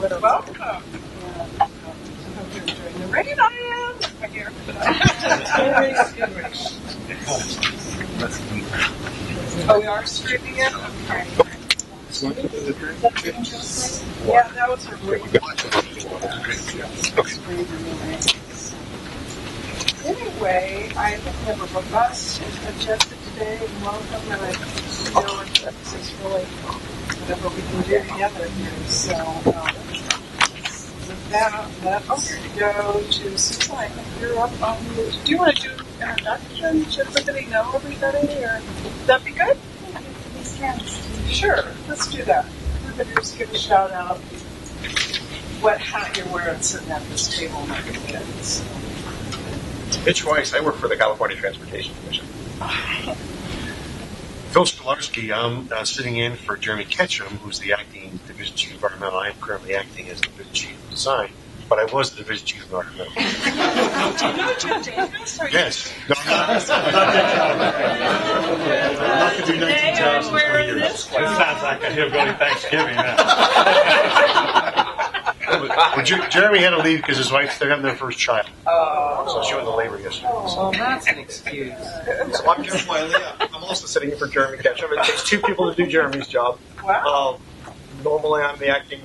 Welcome. I hope you're enjoying the rain. I am. Here. Oh, we are streaming it? Okay. Yeah, that was a really good one. Anyway, I have a robust agenda today, and welcome, and I feel like this is really whatever we can do together here. So, with that, let's go to Susan. I think you're up on the... Do you want to do introductions? Should everybody know everybody, or would that be good? Sure, let's do that. Everybody just give a shout out what hat you're wearing sitting at this table and everything. So. Mitch Weiss, I work for the California Transportation Commission. Phil Stolarski, I'm sitting in for Jeremy Ketchum, who's the acting Division Chief of Environmental. I am currently acting as Division Chief of Design, but I was the Division Chief of Environmental. Do you know Jim Davis? Yes. No, I'm not that caliber. I'm not going to do 19 jobs in 20 years. This sounds like a hillbilly Thanksgiving. Well, Jeremy had to leave because his wife's having their first child. So she went to labor yesterday. Well, that's an excuse. So I'm Jim Wiley. I'm also sitting in for Jeremy Ketchum. It takes two people to do Jeremy's job. Wow. Normally, I'm the acting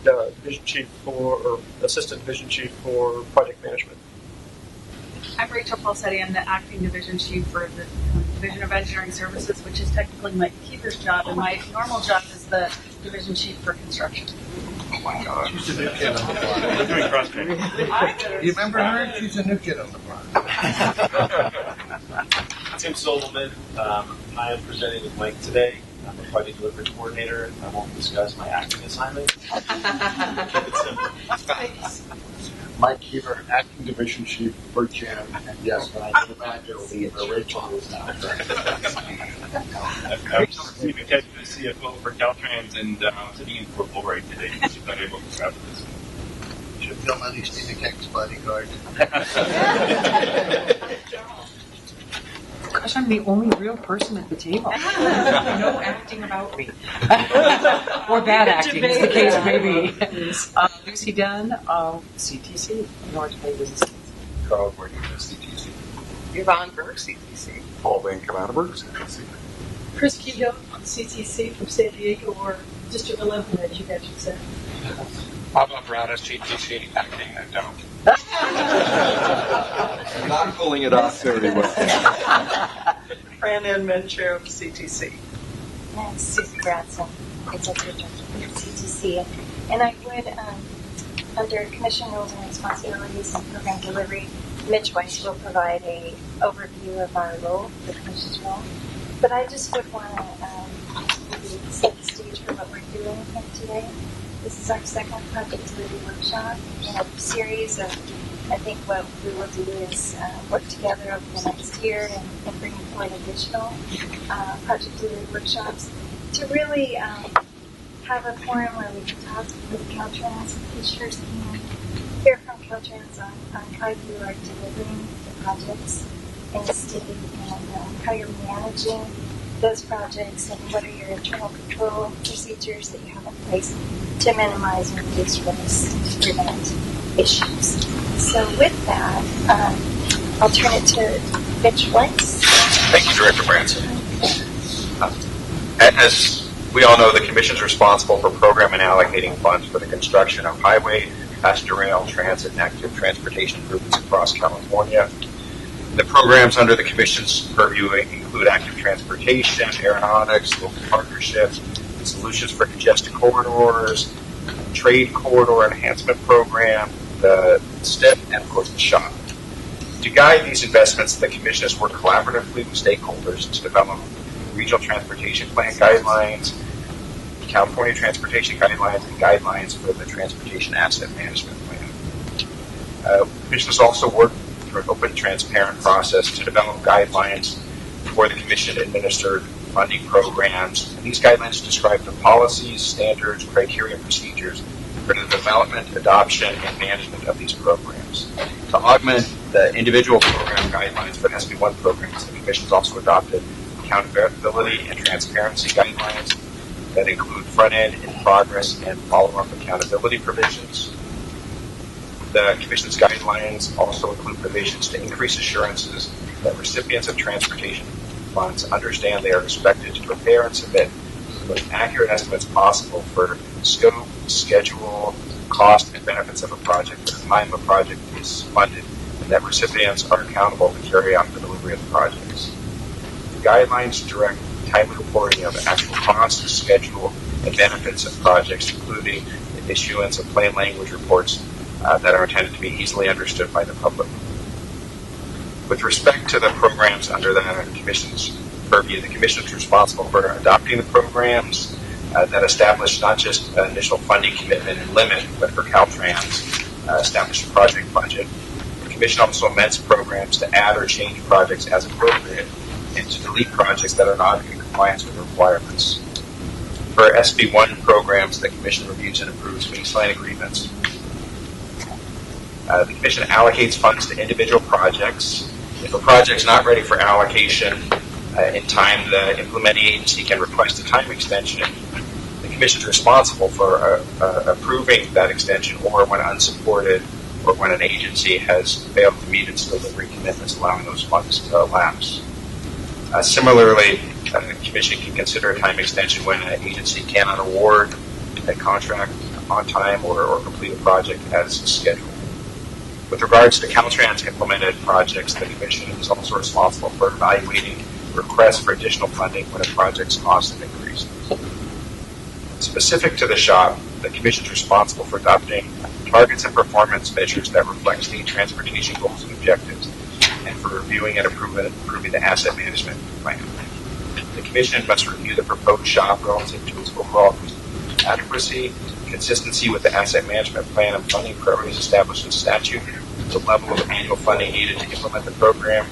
division chief or assistant division chief for project management. I'm Rachel Falsetti. I'm the acting division chief for the Division of Engineering Services, which is technically Mike Keeper's job, and my normal job is the division chief for construction. Oh my God. She's a new kid on the block. We're doing cross training. You remember her? She's a new kid on the block. Tim Solomon. I am presenting with Mike today. I'm a project delivery coordinator. I won't discuss my acting assignment. Keep it simple. Mike Keever, acting division chief for Jim, and yes, when I go back, it'll be where Rachel was now. I'm Stephen Ketchum, the CFO for Caltrans, and I'm sitting in for Bullright today. She's not able to travel this. Should film at least Stephen Keck's bodyguard. Gosh, I'm the only real person at the table. No acting about me. Or bad acting, as the case may be. Lucy Dunn, CTC, North Bay Business. Carl working at CTC. Yvonne Berg, CTC. Paul Van Kammerberg, CTC. Chris Kehoe, CTC from San Diego, or District 11, as you guys should say. Bob Brada, CTC, acting, I don't. Not pulling it off very well. Fran Ann Mencho, CTC. And Susie Bradson, Executive Director for CTC. And I would, under Commission Rules and Responsibilities and Program Delivery, Mitch Weiss will provide an overview of our role, the Commission's role. But I just would want to set the stage for what we're doing here today. This is our second project delivery workshop in a series of, I think what we will do is work together over the next year and bring forward additional project delivery workshops to really have a forum where we can talk with Caltrans. Commissioners can hear from Caltrans on how you are delivering the projects in the state and how you're managing those projects and what are your internal control procedures that you have in place to minimize and reduce risk to prevent issues. So with that, I'll turn it to Mitch Weiss. Thank you, Director Branson. As we all know, the Commission is responsible for programming and allocating funds for the construction of highway, passenger rail, transit, and active transportation improvements across California. The programs under the Commission's purview include active transportation, aeronautics, local partnerships, solutions for congested corridors, trade corridor enhancement program, the STIP, and of course the SHOP. To guide these investments, the Commission has worked collaboratively with stakeholders to develop regional transportation plan guidelines, California transportation guidelines, and guidelines for the transportation asset management plan. The Commission has also worked through an open, transparent process to develop guidelines for the Commission-administered funding programs. And these guidelines describe the policies, standards, criteria, and procedures for the development, adoption, and management of these programs. To augment the individual program guidelines for SB1 programs, the Commission has also adopted accountability and transparency guidelines that include front-end, in-progress, and follow-up accountability provisions. The Commission's guidelines also include provisions to increase assurances that recipients of transportation funds understand they are expected to prepare and submit the most accurate estimates possible for scope, schedule, cost, and benefits of a project at the time a project is funded, and that recipients are accountable to carry out the delivery of the projects. The guidelines direct timely reporting of actual costs, schedule, and benefits of projects, including the issuance of plain language reports that are intended to be easily understood by the public. With respect to the programs under the Commission's purview, the Commission is responsible for adopting the programs that establish not just an initial funding commitment and limit, but for Caltrans, establish a project budget. The Commission also amends programs to add or change projects as appropriate and to delete projects that are not in compliance with requirements. For SB1 programs, the Commission reviews and approves baseline agreements. The Commission allocates funds to individual projects. If a project is not ready for allocation in time, the implementing agency can request a time extension. The Commission is responsible for approving that extension, or when unsupported, or when an agency has failed to meet its delivery commitments, allowing those funds to lapse. Similarly, the Commission can consider a time extension when an agency cannot award a contract on time or complete a project as scheduled. With regards to Caltrans implemented projects, the Commission is also responsible for evaluating requests for additional funding when a project's costs have increased. Specific to the shop, the Commission is responsible for adopting targets and performance measures that reflect state transportation goals and objectives, and for reviewing and approving the asset management plan. The Commission must review the proposed shop relative to its overall adequacy, consistency with the asset management plan and funding priorities established in statute, the level of annual funding needed to implement the program,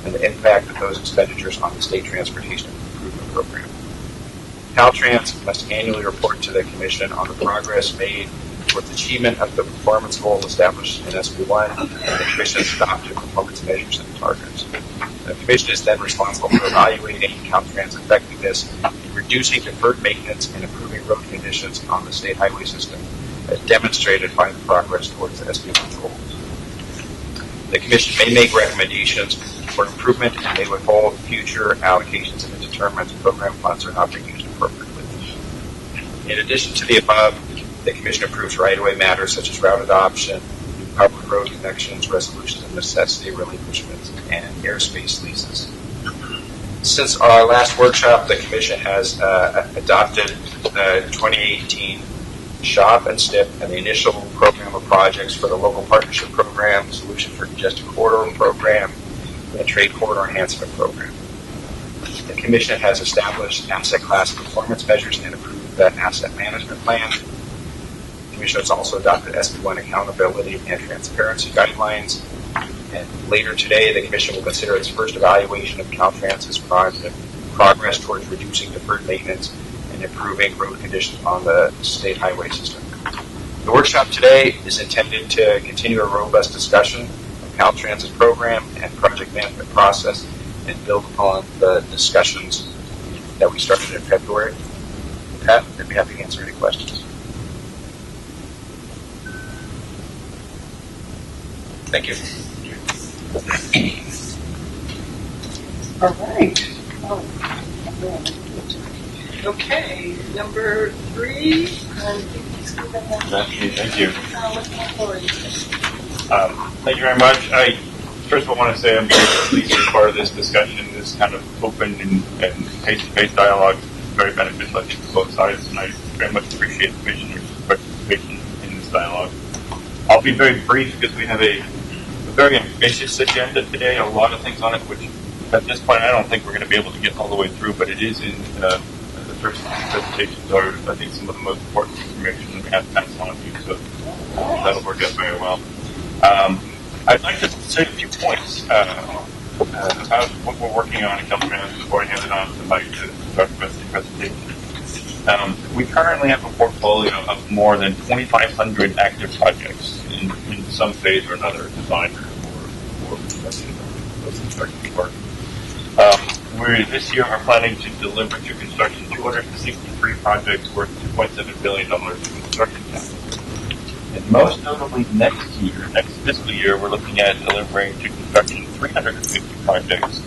and the impact of those expenditures on the state transportation improvement program. Caltrans must annually report to the Commission on the progress made towards achievement of the performance goals established in SB1, and the Commission has adopted performance measures and targets. The Commission is then responsible for evaluating Caltrans' effectiveness in reducing deferred maintenance and improving road conditions on the state highway system, as demonstrated by the progress towards the SB1 goals. The Commission may make recommendations for improvement and may withhold future allocations if it determines program funds are not being used appropriately. In addition to the above, the Commission approves right-of-way matters such as route adoption, new public road connections, resolutions of necessity, relinquishments, and airspace leases. Since our last workshop, the Commission has adopted the 2018 SHOP and STIP and the initial program of projects for the Local Partnership Program, Solution for Congested Corridor Program, and Trade Corridor Enhancement Program. The Commission has established asset class performance measures and approved the asset management plan. The Commission has also adopted SB1 accountability and transparency guidelines. And later today, the Commission will consider its first evaluation of Caltrans' progress towards reducing deferred maintenance and improving road conditions on the state highway system. The workshop today is intended to continue a robust discussion of Caltrans' program and project management process and build upon the discussions that we started in February. With that, I'd be happy to answer any questions. Thank you. All right. Okay, number 3. Thank you. Thank you very much. I first of all want to say I'm very pleased to be part of this discussion. This kind of open and face-to-face dialogue is very beneficial, I think, for both sides, and I very much appreciate the Commissioner's participation in this dialogue. I'll be very brief because we have a very ambitious agenda today, a lot of things on it, which at this point I don't think we're going to be able to get all the way through, but it is in the first presentations are, I think, some of the most important information we have to pass on to you, so that'll work out very well. I'd like to say a few points about what we're working on at Caltrans before I hand it on to Mike to start the rest of the presentation. We currently have a portfolio of more than 2,500 active projects in some phase or another, design or construction or work. we this year are planning to deliver to construction 263 projects worth $2.7 billion in construction capital. And most notably next fiscal year, we're looking at delivering to construction 350 projects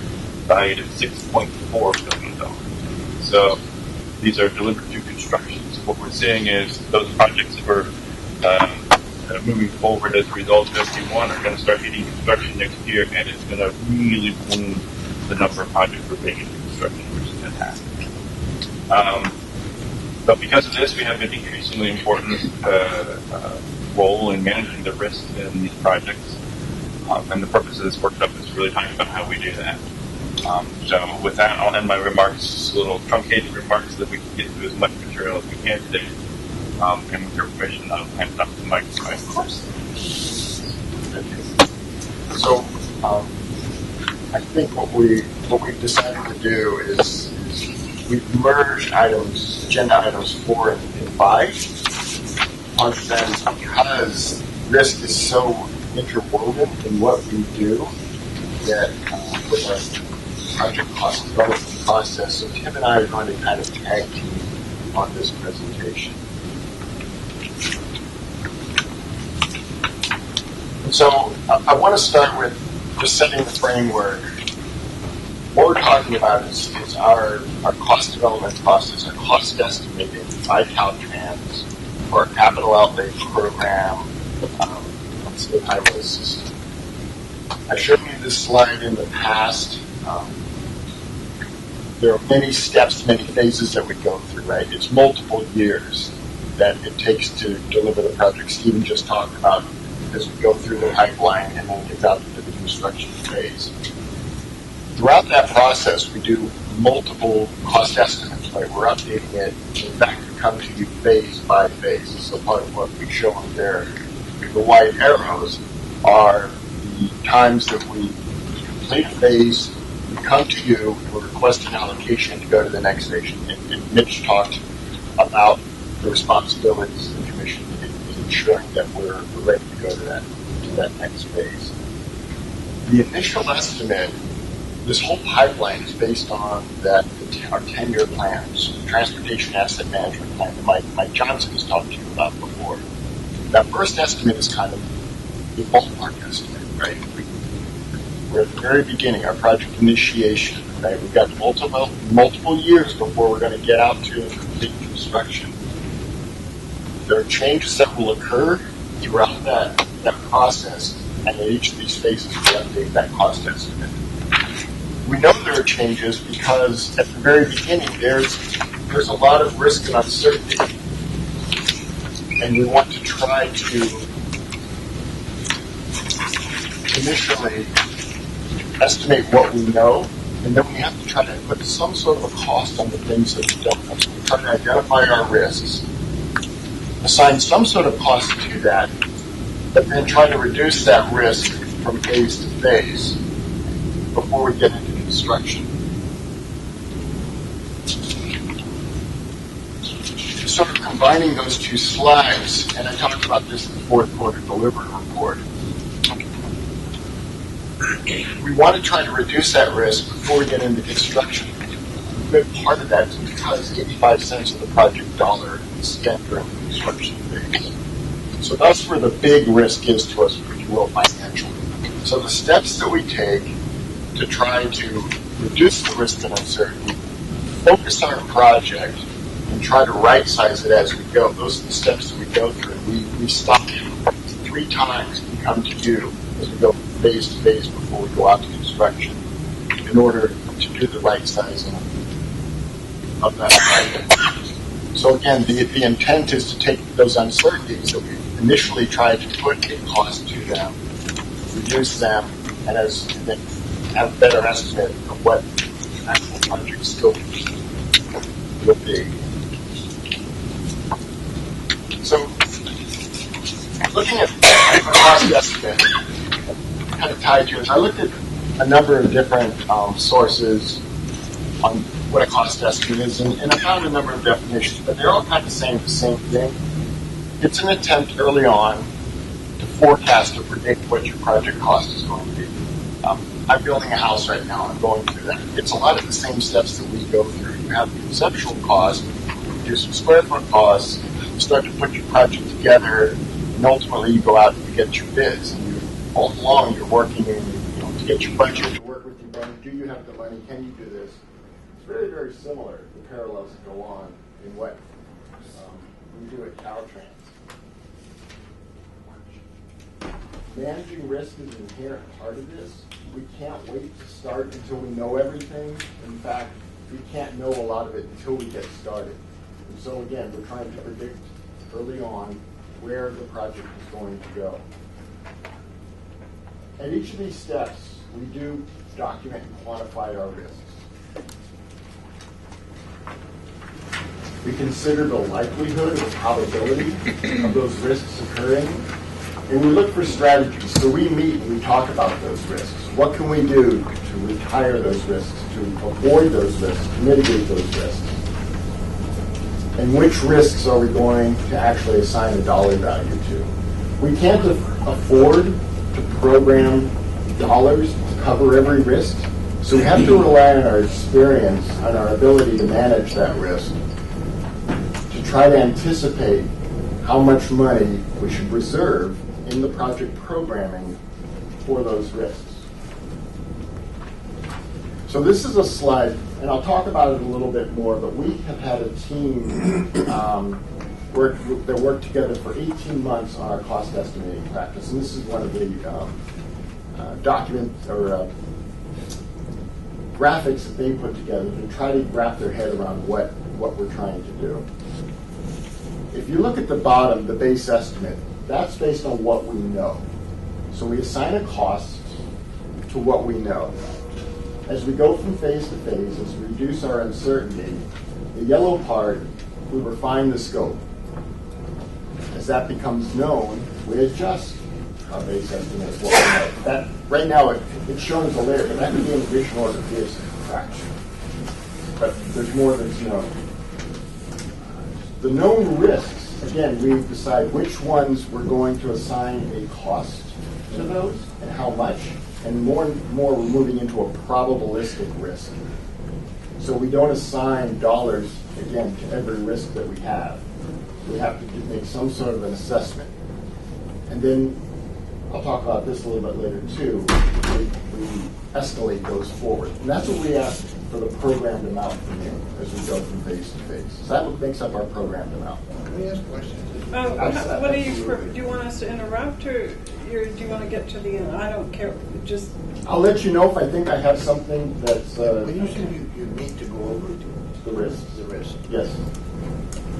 valued at $6.4 billion. So these are delivered to construction. So what we're seeing is those projects that we're moving forward as a result of SB1 are going to start hitting construction next year, and it's going to really boom the number of projects we're bringing into construction, which is fantastic. But because of this, we have an increasingly important role in managing the risk in these projects. And the purpose of this workshop is really talking about how we do that. So with that, I'll end my remarks, little truncated remarks, so that we can get through as much material as we can today. And with your permission, I'll hand it off to Mike. Of course. Thank you. So, I think what we've decided to do is we've merged agenda items 4 and 5, on them because risk is so interwoven in what we do that with our project cost development process. So Tim and I are going to kind of tag team on this presentation. And so I want to start with just setting the framework. What we're talking about is our cost development process, our cost estimating by Caltrans for our capital outlay program on state highway system. I showed you this slide in the past. There are many steps, many phases that we go through, right? It's multiple years that it takes to deliver the project Stephen just talked about as we go through the pipeline and then get out into the construction phase. Throughout that process, we do multiple cost estimates, right? We're updating it. In fact, we come to you phase by phase. So part of what we show on there, the white arrows, are the times that we complete a phase, we come to you, we request an allocation to go to the next phase. And Mitch talked about the responsibilities of the commission in ensuring that we're ready to go to that next phase. The initial estimate, this whole pipeline is based on our 10-year plans, the Transportation Asset Management Plan that Mike Johnson has talked to you about before. That first estimate is kind of the ballpark estimate, right? We're at the very beginning, our project initiation, right? We've got multiple years before we're going to get out to complete construction. There are changes that will occur throughout that process, and in each of these phases we update that cost estimate. We know there are changes because at the very beginning there's a lot of risk and uncertainty, and we want to try to initially estimate what we know, and then we have to try to put some sort of a cost on the things that we don't know. So we try to identify our risks, assign some sort of cost to that, but then try to reduce that risk from phase to phase before we get into construction. Sort of combining those two slides, and I talked about this in the fourth quarter delivery report. We want to try to reduce that risk before we get into construction. A good part of that is because 85 cents of the project dollar is spent during the construction phase. So that's where the big risk is to us, if you will, financially. So the steps that we take to try to reduce the risk and uncertainty, focus our project, and try to right-size it as we go. Those are the steps that we go through. We stop 3 times and come to you as we go phase to phase before we go out to construction in order to do the right sizing of that project. So again, the intent is to take those uncertainties that we initially tried to put in cost to them, reduce them, and then have a better estimate of what the actual project scope will be. So, looking at the cost estimate, kind of tied to it, I looked at a number of different sources on what a cost estimate is, and I found a number of definitions, but they're all kind of saying the same thing. It's an attempt early on to forecast or predict what your project cost is going to be. I'm building a house right now. I'm going through that. It's a lot of the same steps that we go through. You have the conceptual cost, you do some square foot costs, you start to put your project together, and ultimately you go out and you get your bids. And all along you're working to get your budget, to work with your vendor. Do you have the money? Can you do this? It's very, very similar, the parallels that go on in what we do at Caltrans. Managing risk is an inherent part of this. We can't wait to start until we know everything. In fact, we can't know a lot of it until we get started. And so again, we're trying to predict early on where the project is going to go. At each of these steps, we do document and quantify our risks. We consider the likelihood or probability of those risks occurring. And we look for strategies. So we meet and we talk about those risks. What can we do to retire those risks, to avoid those risks, to mitigate those risks? And which risks are we going to actually assign a dollar value to? We can't afford to program dollars to cover every risk. So we have to rely on our experience, on our ability to manage that risk, to try to anticipate how much money we should reserve in the project programming for those risks. So this is a slide, and I'll talk about it a little bit more, but we have had a team that worked together for 18 months on our cost estimating practice, and this is one of the documents or graphics that they put together to try to wrap their head around what we're trying to do. If you look at the bottom, the base estimate, that's based on what we know. So we assign a cost to what we know. As we go from phase to phase, as we reduce our uncertainty, the yellow part, we refine the scope. As that becomes known, we adjust our base estimate of what we know. That, right now, it's shown as a layer, but that could be an additional or be a fraction. But there's more that's known. The known risks, again, we decide which ones we're going to assign a cost to those and how much, and more we're moving into a probabilistic risk. So we don't assign dollars, again, to every risk that we have. We have to make some sort of an assessment. And then, I'll talk about this a little bit later too, we escalate those forward. And that's what we ask for the programmed amount from you as we go from phase to phase. So that makes up our programmed amount. Let me ask a question. What do you want us to interrupt, or do you want to get to the end? I don't care. Just I'll let you know if I think I have something that's. When you said you need to go over the risks. The risk. Yes.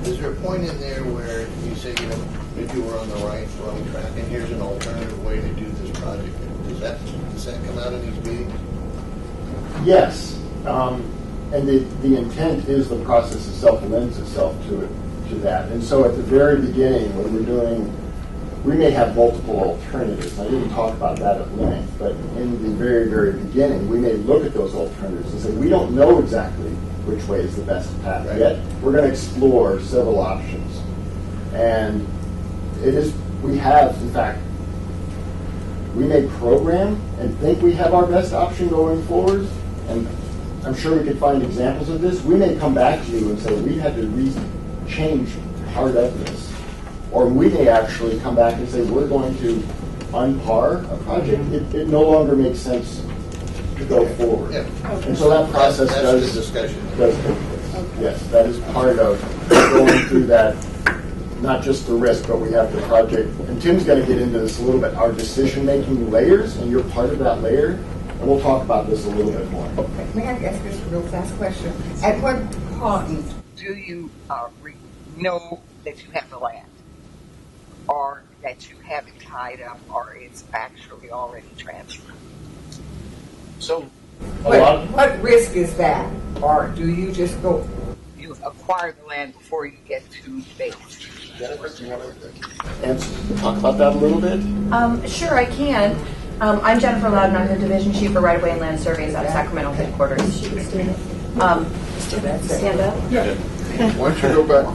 Is there a point in there where you say, maybe we're on the wrong track, and here's an alternative way to do this project? Does that come out in these meetings? Yes. And the intent is the process itself lends itself to that. And so at the very beginning, when we're doing, we may have multiple alternatives. I didn't talk about that at length, but in the very, very beginning, we may look at those alternatives and say, we don't know exactly which way is the best path yet. We're going to explore several options. And we have, in fact, we may program and think we have our best option going forward, and I'm sure we could find examples of this. We may come back to you and say, we had to change part of this. Or we may actually come back and say, we're going to unpar a project. It no longer makes sense to go forward. Yeah. And so that process that's the discussion. Yes, that is part of going through that, not just the risk, but we have the project. And Tim's going to get into this a little bit, our decision-making layers, and you're part of that layer. And we'll talk about this a little bit more. May I ask this real fast question? At what point do you know that you have the land, or that you have it tied up, or it's actually already transferred? So, what risk is that? Or do you just go? You acquire the land before you get to the base. Jennifer, do you want to talk about that a little bit? Sure, I can. I'm Jennifer Loudon. I'm the Division Chief for Right-of-Way and Land Surveys out of Sacramento headquarters. Stand up? Yeah. Why don't you go back,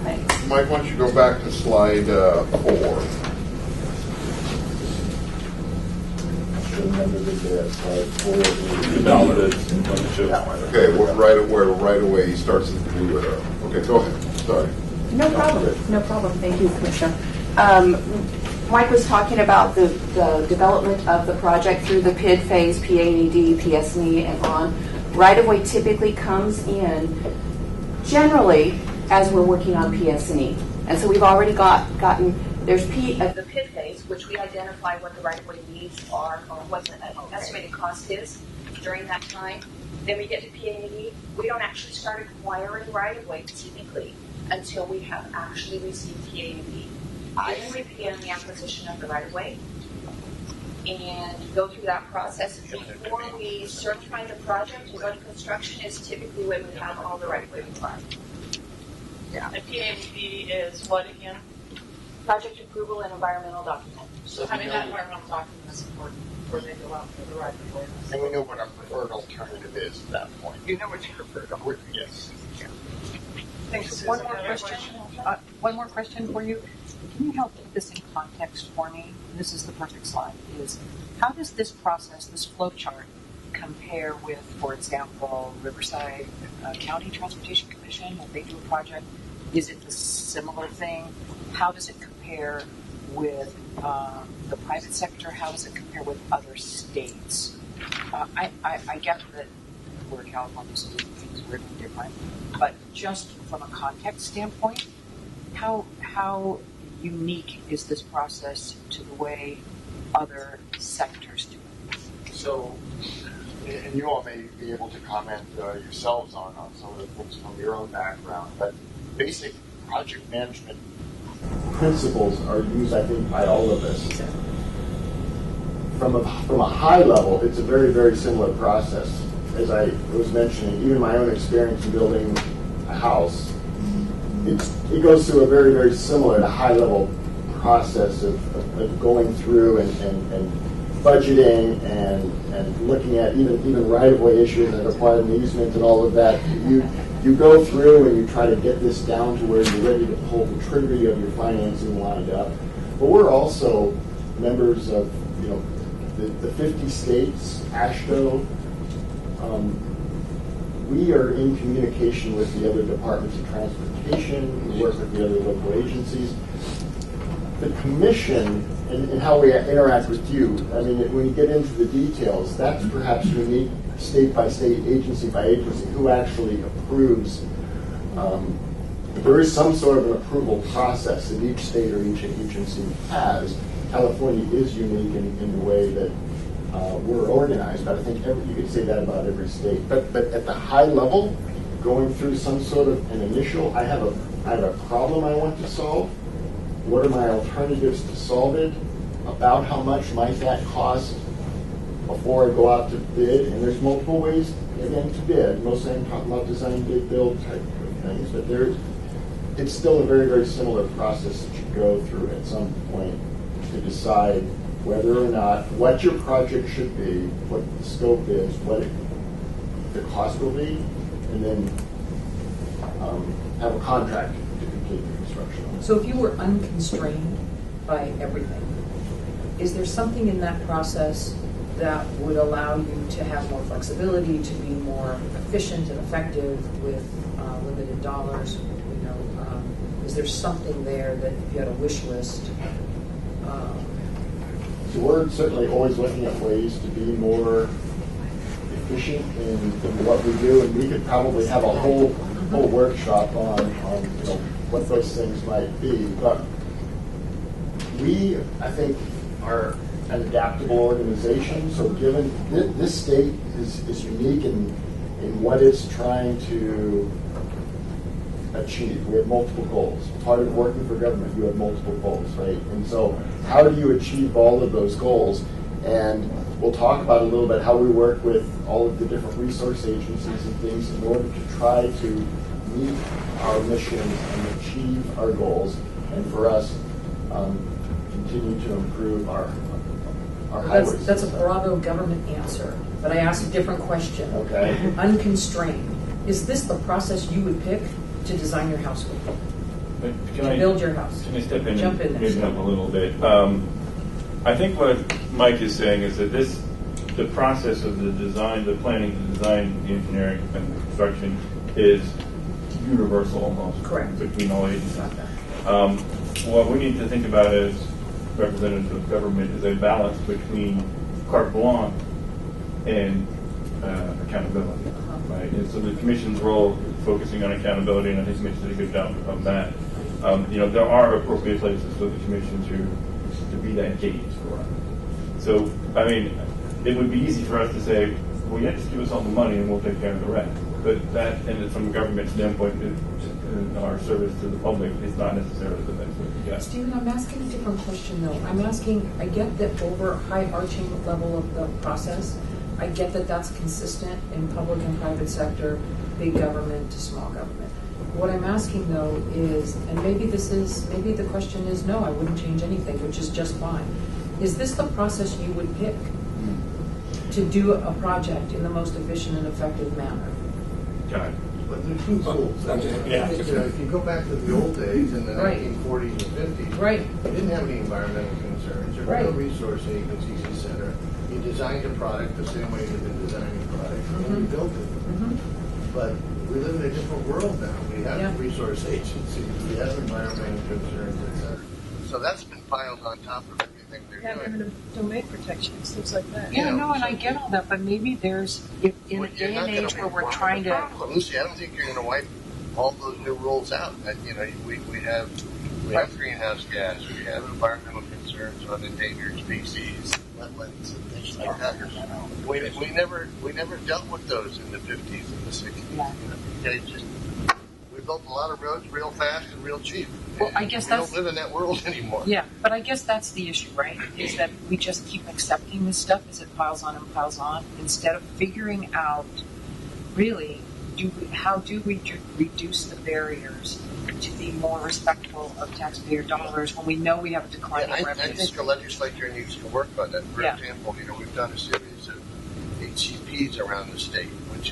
Mike, why don't you go back to slide 4. Remember the slide forward. That one. Okay, well, right away he starts at the blue arrow. Okay, go ahead. Sorry. No problem. No problem. Thank you, Commissioner. Mike was talking about the development of the project through the PID phase, PA&ED, PS&E, and on. Right-of-way typically comes in generally as we're working on PS&E. And so we've already gotten, there's the PID phase, which we identify what the right-of-way needs are or what the estimated cost is during that time. Then we get to PA&E. We don't actually start acquiring right-of-way typically until we have actually received PA&E. Then we begin the acquisition of the right-of-way and go through that process. Before we certify the project and go to construction is typically when we have all the right-of-way required. Yeah. And PA&E is what again? Project approval and environmental document. So having that environmental document is important before they go out for the right-of-way. And we know what our preferred alternative is at that point. You know what your preferred alternative is. Yes. Thanks. One more question. One more question for you. Can you help put this in context for me? This is the perfect slide. Is how does this process, this flow chart, compare with, for example, Riverside County Transportation Commission when they do a project? Is it a similar thing? How does it compare with the private sector? How does it compare with other states? I get that we're California, so things we're doing different. But just from a context standpoint, how unique is this process to the way other sectors do it? So, and you all may be able to comment yourselves on some of the things from your own background, but basic project management principles are used, I think, by all of us. From a high level, it's a very, very similar process. As I was mentioning, even my own experience in building a house, it goes through a very, very similar to high-level process of going through and budgeting and looking at even right-of-way issues that require an easement and all of that. You go through and you try to get this down to where you're ready to pull the trigger, you have your financing lined up. But we're also members of the 50 states, AASHTO. We are in communication with the other departments of transportation. We work with the other local agencies. The commission and how we interact with you, I mean, when you get into the details, that's perhaps unique state by state, agency by agency, who actually approves. There is some sort of an approval process that each state or each agency has. California is unique in the way that we're organized, but I think you could say that about every state. But at the high level, going through some sort of an initial, I have a problem I want to solve. What are my alternatives to solve it? About how much might that cost before I go out to bid? And there's multiple ways, again, to bid. Mostly I'm talking about design, bid, build type of things, but it's still a very, very similar process that you go through at some point to decide whether or not what your project should be, what the scope is, what the cost will be, and then have a contract to complete the construction. So if you were unconstrained by everything, is there something in that process that would allow you to have more flexibility, to be more efficient and effective with limited dollars? Is there something there that if you had a wish list? So we're certainly always looking at ways to be more efficient in what we do, and we could probably have a whole workshop on what those things might be. But we, I think, are an adaptable organization. So given this state is unique in what it's trying to achieve. We have multiple goals. Part of working for government, you have multiple goals, right? And so how do you achieve all of those goals? And we'll talk about a little bit how we work with all of the different resource agencies and things in order to try to meet our mission and achieve our goals. And for us, continue to improve our highways. That's a Bravo government answer, but I asked a different question. Okay. Unconstrained. Is this the process you would pick to design your house with? Build your house? Can I step in and maybe up a little bit? I think what Mike is saying is that this the process of the design, the planning, the design, the engineering, and the construction is universal almost. Correct. Between all agencies. What we need to think about as representatives of government is a balance between carte blanche and accountability. Right? And so the commission's role is focusing on accountability, and I think Mitch did a good job of that. There are appropriate places for the commission to be that gauge for us. So, I mean, it would be easy for us to say, well, yeah, just give us all the money and we'll take care of the rest. But that, and from a government standpoint, our service to the public is not necessarily the best way to go. Stephen, I'm asking a different question though. I'm asking, I get that over high arching level of the process, I get that that's consistent in public and private sector, big government to small government. What I'm asking though is, and maybe the question is no, I wouldn't change anything, which is just fine. Is this the process you would pick to do a project in the most efficient and effective manner? Got it. But there's two rules. Yeah. If you go back to the old days in the Right. 1940s and 50s, right. you didn't have any environmental concerns. There were no resource agencies, etc. You designed a product the same way you've been designing a product, and you built it. But we live in a different world now. We have resource agencies, we have environmental concerns, etc. So that's been piled on top of everything they're doing. And domain protections, things like that. Yeah, no, and I get all that, but maybe there's, in a day and age where we're trying to... Well, Lucy, I don't think you're going to wipe all those new rules out. We have greenhouse gas, we have environmental concerns on endangered species, wetlands, and things like that. We never dealt with those in the 50s and the 60s. We built a lot of roads real fast and real cheap. Well, I guess we that's... don't live in that world anymore. Yeah, but I guess that's the issue, right? Is that we just keep accepting this stuff as it piles on and piles on, instead of figuring out, really, how do we reduce the barriers to be more respectful of taxpayer dollars when we know we have a declining revenue? I think the legislature needs to work on that. For example, we've done a series of HCPs around the state, which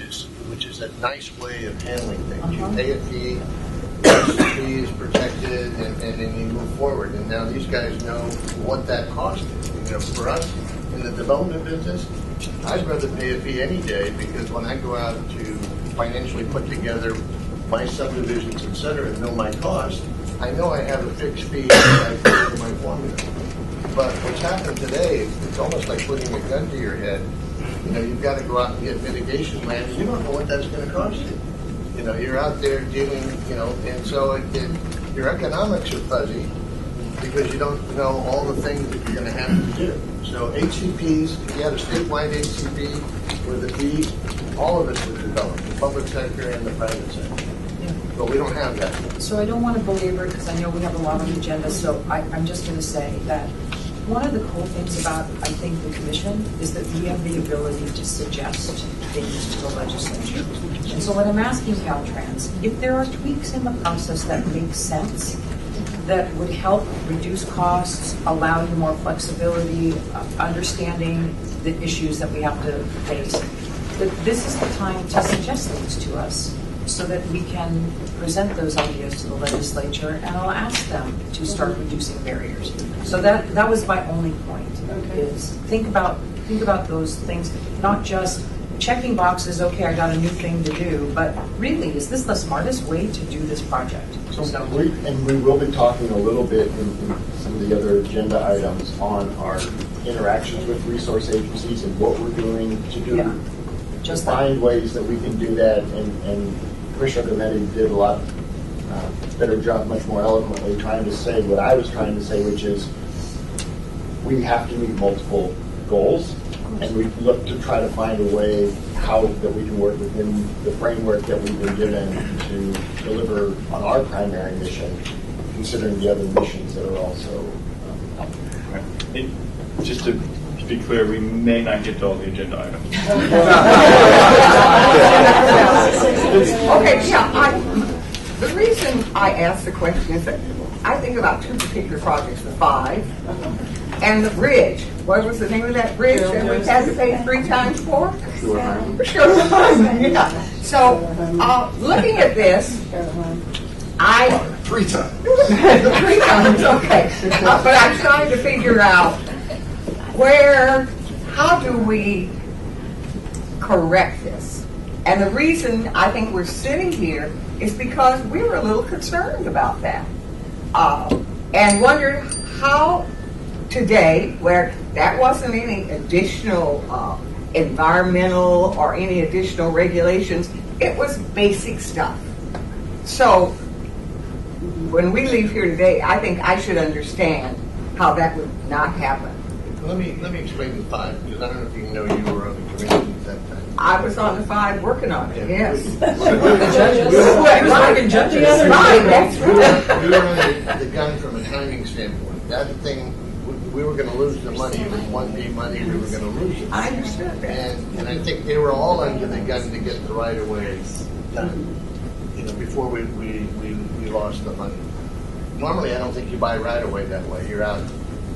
is a nice way of handling things. You pay a fee, the fee is protected, and then you move forward. And now these guys know what that cost is. For us in the development business, I'd rather pay a fee any day, because when I go out to financially put together my subdivisions, et cetera, and know my cost, I know I have a fixed fee that I put into my formula. But what's happened today, it's almost like putting a gun to your head. You've got to go out and get mitigation plans, and you don't know what that's going to cost you. You're out there dealing, and so your economics are fuzzy because you don't know all the things that you're going to have to do. So HCPs, if you had a statewide HCP with a fee, all of us would develop, the public sector and the private sector. But we don't have that. So I don't want to belabor it because I know we have a lot on the agenda, so I'm just going to say that one of the cool things about, I think, the commission is that we have the ability to suggest things to the legislature. And so what I'm asking Caltrans, if there are tweaks in the process that make sense, that would help reduce costs, allow you more flexibility, understanding the issues that we have to face, that this is the time to suggest things to us so that we can present those ideas to the legislature, and I'll ask them to start reducing barriers. So that was my only point, is think about those things, not just checking boxes, okay, I got a new thing to do, but really, is this the smartest way to do this project? We will be talking a little bit in some of the other agenda items on our interactions with resource agencies and what we're doing to do, to find ways that we can do that, and Commissioner Gometti did a lot better job, much more eloquently, trying to say what I was trying to say, which is we have to meet multiple goals, and we look to try to find a way how that we can work within the framework that we've been given to deliver on our primary mission, considering the other missions that are also out there. Just to be clear, we may not get to all the agenda items. Okay, the reason I asked the question is that I think about two particular projects, the 5, and the bridge. What was the name of that bridge that we had to pay 3 times for? Sure. Yeah. So, looking at this, 3 times. 3 times, okay. But I'm trying to figure out how do we correct this? And the reason I think we're sitting here is because we were a little concerned about that. And wondered how today, where that wasn't any additional environmental or any additional regulations, it was basic stuff. So when we leave here today, I think I should understand how that would not happen. Let me explain the 5, because I don't know if you know you were on the commission at that time. I was on the 5 working on it, yes. We were on the gun from a timing standpoint. That thing, we were going to lose the money. It was 1B money, we were going to lose it. I understood that. And I think they were all under the gun to get the right of way done. Before we lost the money. Normally, I don't think you buy right of way that way. You're out,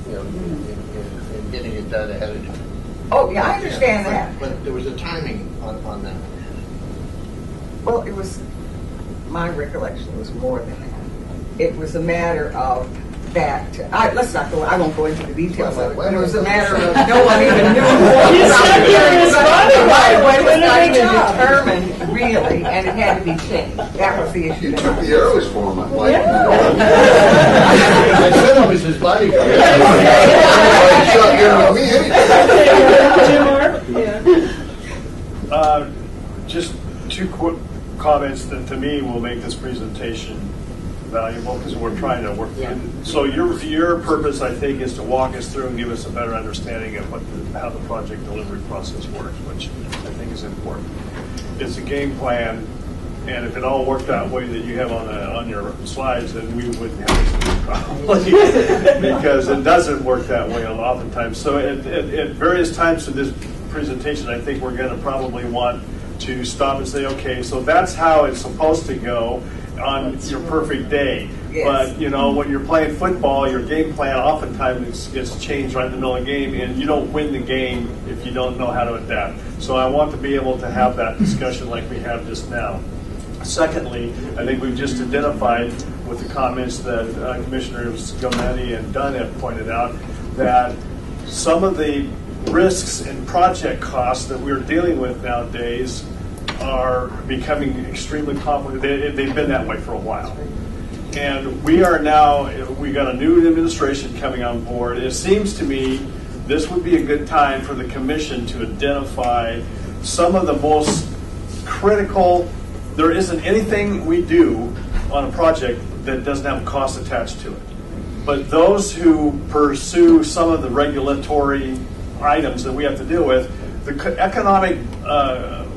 in getting it done ahead of time. Oh, yeah, I understand that. But there was a timing on that. Well, it was, my recollection was more than that. It was a matter of that, let's not go, I won't go into the details of it, but it was a matter of no one even knew what was not even determined, really, and it had to be changed. That was the issue. You took the arrows for him. I said I was his bodyguard. Just 2 quick comments that to me will make this presentation valuable, because we're trying to work. So your purpose, I think, is to walk us through and give us a better understanding of how the project delivery process works, which I think is important. It's a game plan, and if it all worked that way that you have on your slides, then we wouldn't have this problem, because it doesn't work that way oftentimes. So at various times in this presentation, I think we're going to probably want to stop and say, okay, so that's how it's supposed to go on your perfect day. Yes. But when you're playing football, your game plan oftentimes gets changed right in the middle of the game, and you don't win the game if you don't know how to adapt. So I want to be able to have that discussion like we have just now. Secondly, I think we've just identified with the comments that Commissioners Gometti and Dunn have pointed out that some of the risks and project costs that we're dealing with nowadays are becoming extremely complicated. They've been that way for a while. And we got a new administration coming on board. It seems to me this would be a good time for the Commission to identify some of the most critical. There isn't anything we do on a project that doesn't have a cost attached to it. But those who pursue some of the regulatory items that we have to deal with, the economic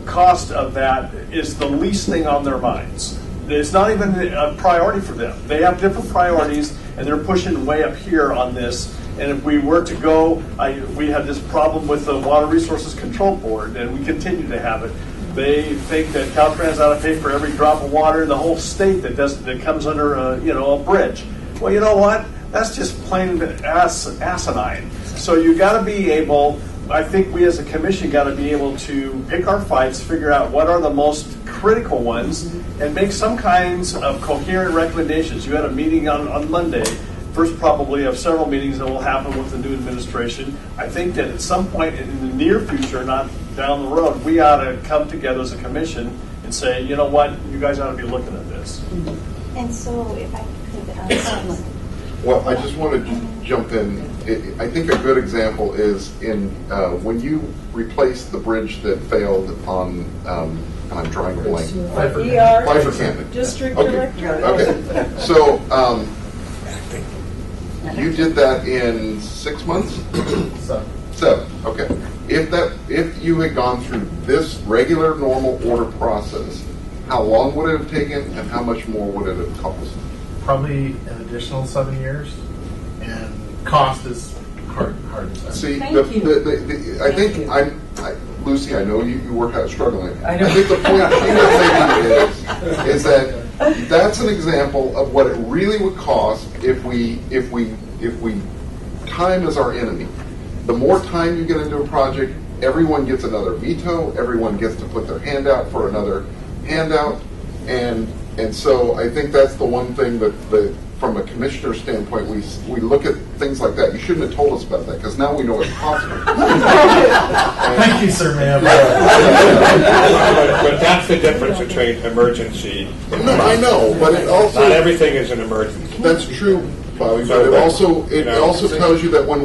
cost of that is the least thing on their minds. It's not even a priority for them. They have different priorities, and they're pushing way up here on this. And if we were to go, we had this problem with the Water Resources Control Board, and we continue to have it. They think that Caltrans ought to pay for every drop of water in the whole state that comes under a bridge. Well, you know what? That's just plain asinine. So you got to be able. I think we as a commission got to be able to pick our fights, figure out what are the most critical ones, and make some kinds of coherent recommendations. You had a meeting on Monday, first probably of several meetings that will happen with the new administration. I think that at some point in the near future, not down the road, we ought to come together as a commission and say, you know what, you guys ought to be looking at this. And so if I could... Well, I just want to jump in. I think a good example is when you replace the bridge that failed on, I'm drawing a blank. Pfeiffer Canyon. District Director. Okay. So you did that in 6 months? 7. Okay. If you had gone through this regular normal order process, how long would it have taken, and how much more would it have cost? Probably an additional 7 years, and cost is hard to say. See, I think Lucy, I know you were struggling. I think the point she was making is that that's an example of what it really would cost if we time is our enemy. The more time you get into a project, everyone gets another veto. Everyone gets to put their hand out for another handout, and so I think that's the one thing that from a commissioner standpoint, we look at things like that. You shouldn't have told us about that because now we know it's possible. Thank you, sir, ma'am. But that's the difference between emergency. No, I know, but it also not everything is an emergency. That's true, Bobby. But it also tells you that when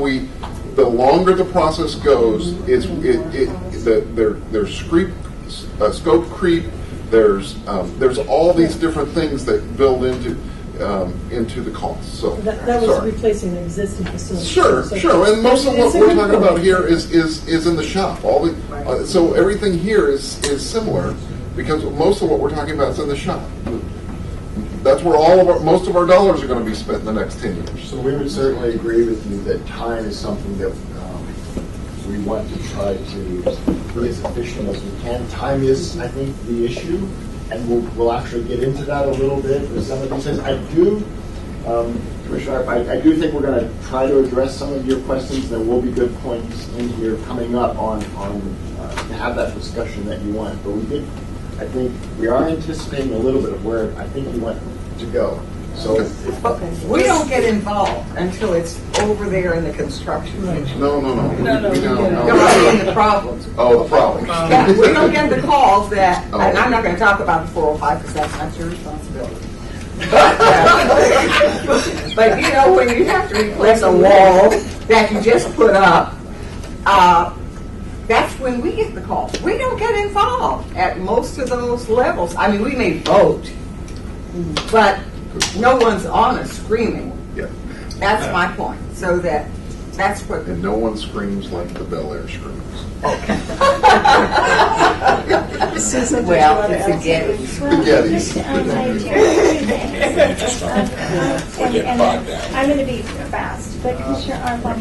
the longer the process goes, there's scope creep. There's all these different things that build into the cost. So that was replacing an existing facility. Sure. And most of what we're talking about here is in the shop. So everything here is similar because most of what we're talking about is in the shop. That's where most of our dollars are going to be spent in the next 10 years. So we would certainly agree with you that time is something that we want to try to be as efficient as we can. Time is, I think, the issue, and we'll actually get into that a little bit with some of these things. I do, Commissioner, I do think we're going to try to address some of your questions. There will be good points in here coming up on to have that discussion that you want. But I think we are anticipating a little bit of where I think you want to go. So we don't get involved until it's over there in the construction. No. In the problems. Oh, the problems. Yeah, we don't get the calls that, and I'm not going to talk about the 405 because that's not your responsibility. But you know, when you have to replace a wall that you just put up, that's when we get the calls. We don't get involved at most of those levels. I mean, we may vote, but no one's on us screaming. Yeah. That's my point. So that's what. And no one screams like the Bel Air screams. Okay. Susan, well, it's a Gettys. I'm going to be fast, but Commissioner Armstrong,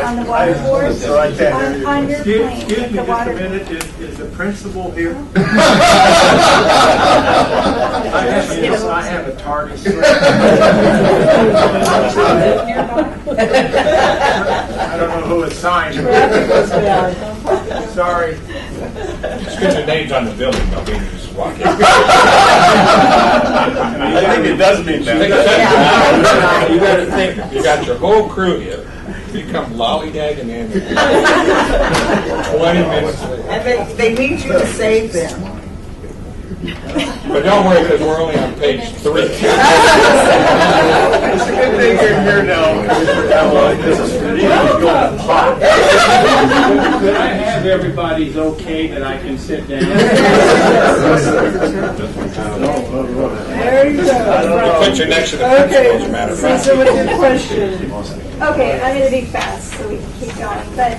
on the water board, on your claim, Excuse me the water. just a minute. Is the principal here? I have a target. I don't know who is signed. Sorry. It's good the name's on the building, though. We can just walk in. I think it does mean that. You got to think. You got your whole crew here. You come lollygagging in 20 minutes later. And they need you to save them. But don't worry, because we're only on page 3. It's a good thing you're here now. Could I have everybody's okay that I can sit down? There you go. Put your next to the principal, as a matter of fact. So what's your question? Okay, I'm going to be fast so we can keep going. But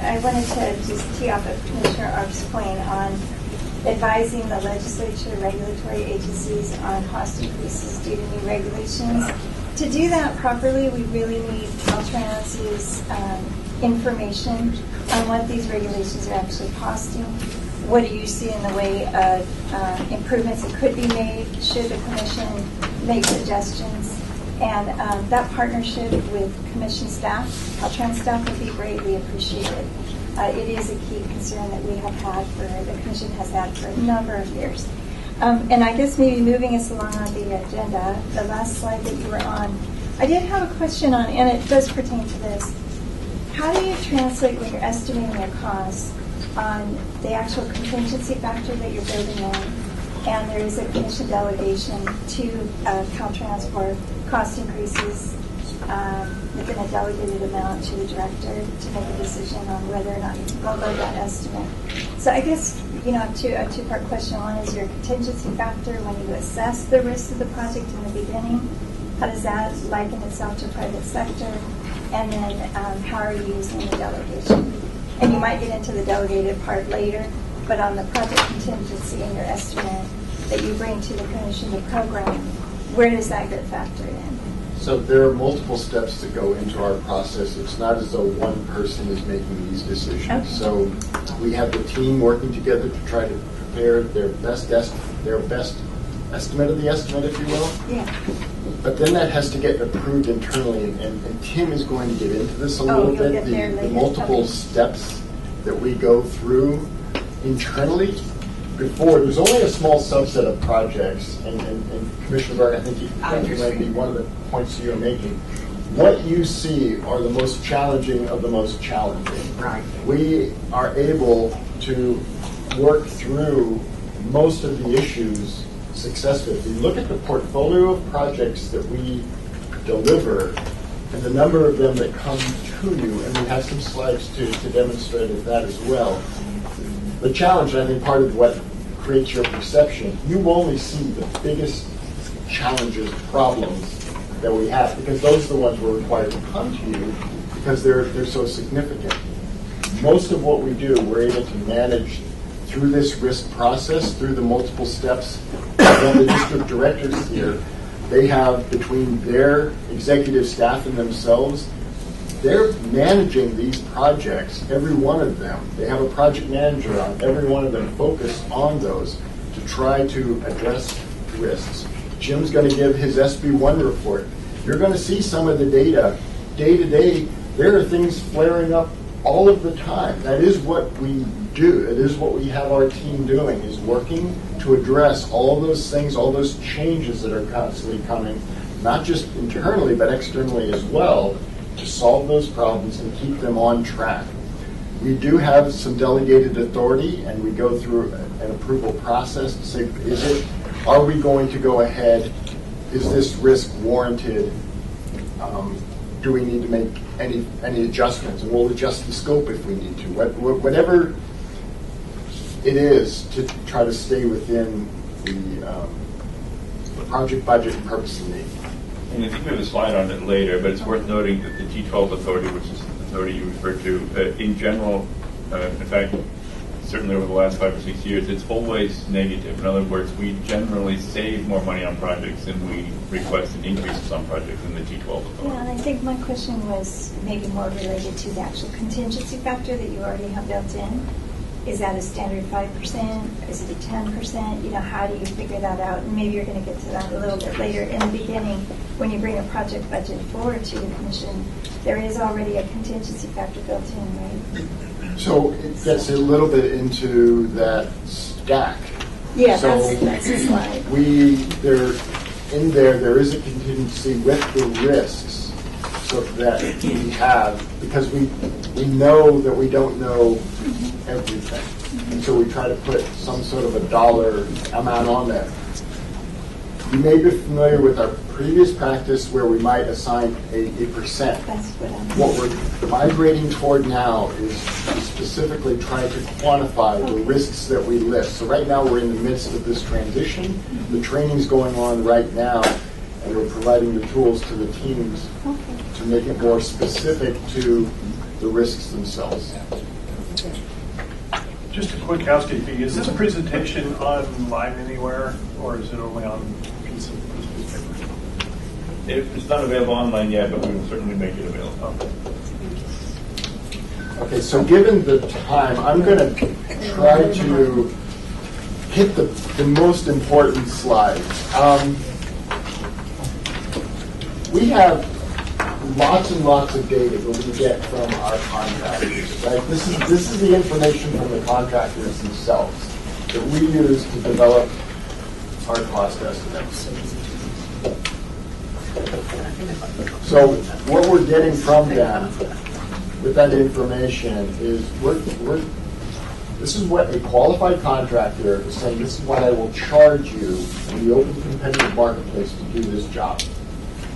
I wanted to just tee off of Commissioner Arb's point on advising the legislature, regulatory agencies on cost increases due to new regulations. To do that properly, we really need Caltrans's information on what these regulations are actually costing. What do you see in the way of improvements that could be made should the commission make suggestions? And that partnership with commission staff, Caltrans staff, would be greatly appreciated. It is a key concern that we have had the commission has had for a number of years. And I guess maybe moving us along on the agenda, the last slide that you were on, I did have a question on, and it does pertain to this. How do you translate when you're estimating your costs on the actual contingency factor that you're building in, and there is a commission delegation to Caltrans for cost increases within a delegated amount to the director to make a decision on whether or not you can go above that estimate. So I guess, a two-part question. One is your contingency factor when you assess the risk of the project in the beginning. How does that liken itself to private sector? And then how are you using the delegation? And you might get into the delegated part later, but on the project contingency and your estimate that you bring to the commission, the program, where does that get factored in? So there are multiple steps that go into our process. It's not as though one person is making these decisions. Okay. So we have the team working together to try to prepare their best estimate of the estimate, if you will. Yeah. But then that has to get approved internally, and Tim is going to get into this a little you'll bit. get there later. The multiple Okay. steps that we go through internally before, there's only a small subset of projects, and Commissioner Berg, I think that might be one of the points you're making. What you see are the most challenging of the most challenging. Right. We are able to work through most of the issues successfully. If you look at the portfolio of projects that we deliver and the number of them that come to you, and we have some slides to demonstrate that as well. The challenge, I think, part of what creates your perception, you only see the biggest challenges, problems that we have, because those are the ones we're required to come to you because they're so significant. Most of what we do, we're able to manage through this risk process, through the multiple steps. And the district directors here, they have, between their executive staff and themselves, they're managing these projects, every one of them. They have a project manager on every one of them, focused on those to try to address risks. Jim's going to give his SB1 report. You're going to see some of the data day to day. There are things flaring up all of the time. That is what we do. It is what we have our team doing, is working to address all those things, all those changes that are constantly coming, not just internally, but externally as well, to solve those problems and keep them on track. We do have some delegated authority, and we go through an approval process to say, are we going to go ahead? Is this risk warranted? Do we need to make any adjustments? And we'll adjust the scope if we need to. Whatever it is to try to stay within the project budget and purpose and need. And I think we have a slide on it later, but it's worth noting that the T12 authority, which is the authority you referred to, in general, in fact, certainly over the last 5 or 6 years, it's always negative. In other words, we generally save more money on projects than we request an increase on projects in the T12 authority. Yeah, and I think my question was maybe more related to the actual contingency factor that you already have built in. Is that a standard 5%? Is it a 10%? You know, how do you figure that out? And maybe you're going to get to that a little bit later. In the beginning, when you bring a project budget forward to the commission, there is already a contingency factor built in, right? So it gets a little bit into that stack. Yeah, so that's the slide. There is a contingency with the risks so that we have, because we know that we don't know everything. And so we try to put some sort of a dollar amount on there. You may be familiar with our previous practice where we might assign a percent. That's what What we're migrating toward now is to specifically try to quantify the risks that we list. So right now we're in the midst of this transition. The training's going on right now, and we're providing the tools to the teams to make it more specific to the risks themselves. Just a quick housekeeping. Is this presentation online anywhere, or is it only on this piece of paper? It's not available online yet, but we will certainly make it available. Okay, so given the time, I'm going to try to hit the most important slides. We have lots and lots of data that we get from our contractors. Right? This is the information from the contractors themselves that we use to develop our cost estimates. So what we're getting from them with that information is this is what a qualified contractor is saying. This is what I will charge you in the open competitive marketplace to do this job.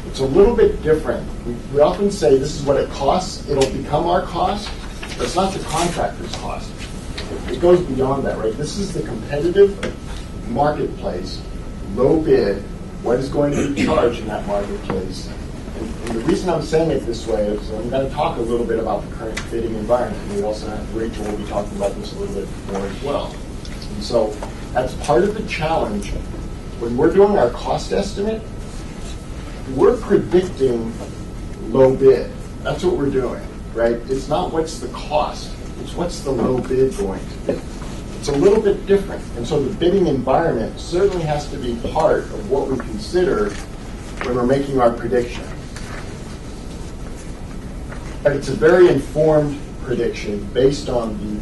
It's a little bit different. We often say this is what it costs. It'll become our cost, but it's not the contractor's cost. It goes beyond that, right? This is the competitive marketplace, low bid, what is going to be charged in that marketplace. And the reason I'm saying it this way is I'm going to talk a little bit about the current bidding environment. We also have Rachel will be talking about this a little bit more as well. And so that's part of the challenge. When we're doing our cost estimate, we're predicting low bid. That's what we're doing, right? It's not what's the cost. It's what's the low bid going to be. It's a little bit different. And so the bidding environment certainly has to be part of what we consider when we're making our prediction. But it's a very informed prediction based on the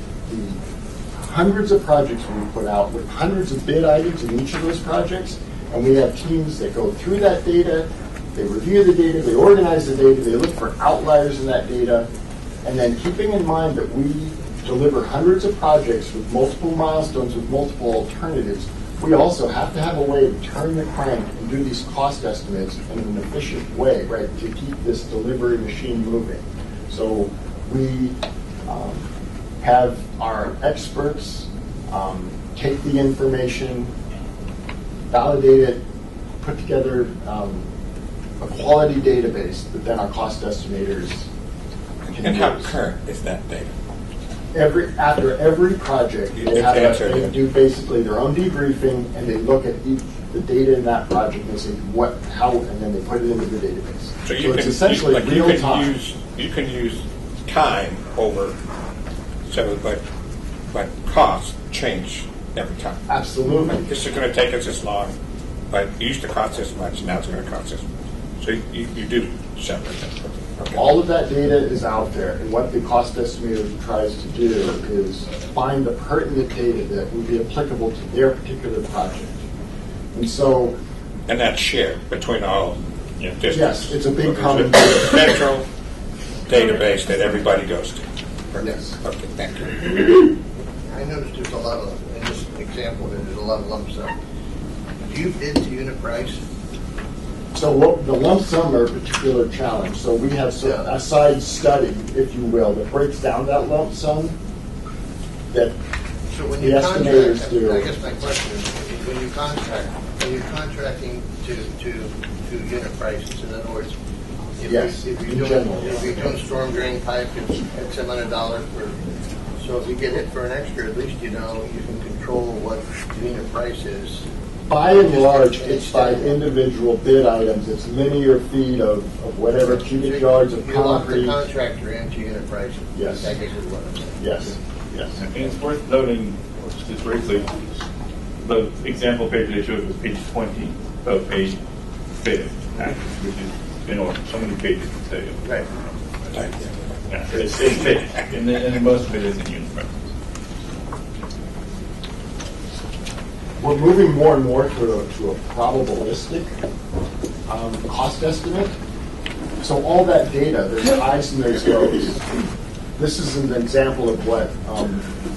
hundreds of projects we put out with hundreds of bid items in each of those projects, and we have teams that go through that data, they review the data, they organize the data, they look for outliers in that data, and then keeping in mind that we deliver hundreds of projects with multiple milestones, with multiple alternatives, we also have to have a way to turn the crank and do these cost estimates in an efficient way, right, to keep this delivery machine moving. So we have our experts take the information, validate it, put together a quality database that then our cost estimators can And how use. current is that data? After every project, they do basically their own debriefing, and they look at the data in that project and say how, and then they put it into the database. So you it's can essentially real time. You can use time over, so but costs change every time. Absolutely. This is going to take us this long, but it used to cost this much. Now it's going to cost this much. So you do separate that. Okay. All of that data is out there, and what the cost estimator tries to do is find the pertinent data that would be applicable to their particular project. And so... And that's shared between all districts. Yes, it's a big common central database that everybody goes to. Yes. Okay, thank you. I noticed there's a lot of, in this example, there's a lot of lump sum. Do you bid to unit price? So the lump sum are a particular challenge. So we have a side study, if you will, that breaks down that lump sum that so when the you estimators do. I guess my question is, when you contract, are you contracting to unit prices? In other words, if you're doing storm drain pipe, it's X amount of dollars per. So if you get hit for an extra, at least you know you can control what the unit price is. By and large, it's by individual bid items. It's linear feet of whatever cubic yards of you lock concrete. the contractor into unit pricing. Yes. That is what I'm saying. Yes. Yes. And it's worth noting, just briefly, the example page they showed was page 20 of a bid package, which is, so many pages to say. Right. Yeah, it's big, and most of it is in unit price. We're moving more and more to a probabilistic cost estimate. So all that data, there's highs and there's lows. This is an example of what